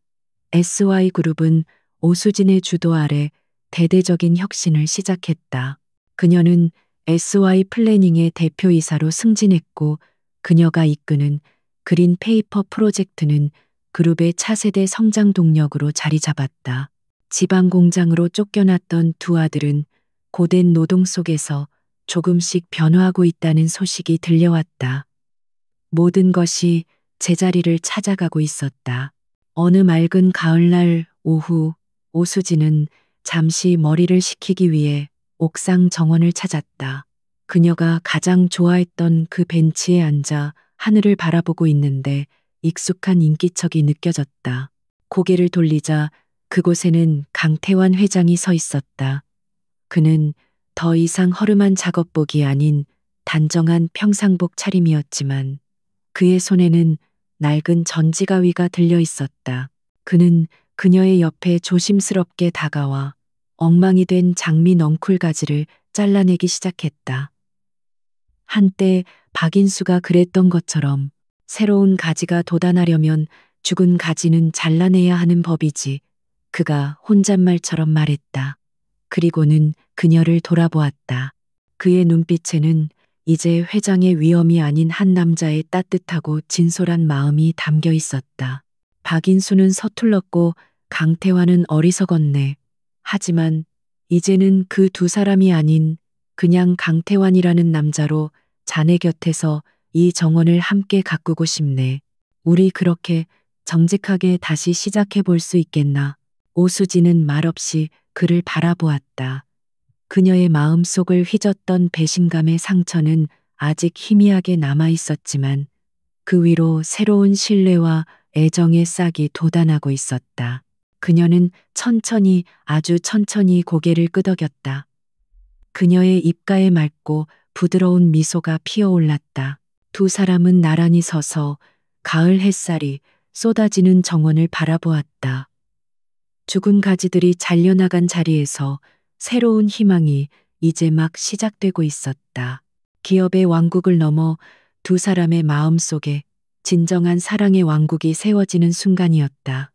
SY그룹은 오수진의 주도 아래 대대적인 혁신을 시작했다. 그녀는 SY 플래닝의 대표이사로 승진했고 그녀가 이끄는 그린 페이퍼 프로젝트는 그룹의 차세대 성장 동력으로 자리 잡았다. 지방 공장으로 쫓겨났던 두 아들은 고된 노동 속에서 조금씩 변화하고 있다는 소식이 들려왔다. 모든 것이 제자리를 찾아가고 있었다. 어느 맑은 가을날 오후 오수진은 잠시 머리를 식히기 위해 옥상 정원을 찾았다. 그녀가 가장 좋아했던 그 벤치에 앉아 하늘을 바라보고 있는데 익숙한 인기척이 느껴졌다. 고개를 돌리자 그곳에는 강태환 회장이 서 있었다. 그는 더 이상 허름한 작업복이 아닌 단정한 평상복 차림이었지만 그의 손에는 낡은 전지가위가 들려 있었다. 그는 그녀의 옆에 조심스럽게 다가와 엉망이 된 장미 넝쿨가지를 잘라내기 시작했다. 한때 박인수가 그랬던 것처럼 새로운 가지가 돋아나려면 죽은 가지는 잘라내야 하는 법이지. 그가 혼잣말처럼 말했다. 그리고는 그녀를 돌아보았다. 그의 눈빛에는 이제 회장의 위엄이 아닌 한 남자의 따뜻하고 진솔한 마음이 담겨 있었다. 박인수는 서툴렀고 강태환은 어리석었네. 하지만 이제는 그 두 사람이 아닌 그냥 강태환이라는 남자로 자네 곁에서 이 정원을 함께 가꾸고 싶네. 우리 그렇게 정직하게 다시 시작해 볼 수 있겠나. 오수진은 말없이 그를 바라보았다. 그녀의 마음속을 휘젓던 배신감의 상처는 아직 희미하게 남아 있었지만 그 위로 새로운 신뢰와 애정의 싹이 돋아나고 있었다. 그녀는 천천히 아주 천천히 고개를 끄덕였다. 그녀의 입가에 맑고 부드러운 미소가 피어올랐다. 두 사람은 나란히 서서 가을 햇살이 쏟아지는 정원을 바라보았다. 죽은 가지들이 잘려나간 자리에서 새로운 희망이 이제 막 시작되고 있었다. 기업의 왕국을 넘어 두 사람의 마음 속에 진정한 사랑의 왕국이 세워지는 순간이었다.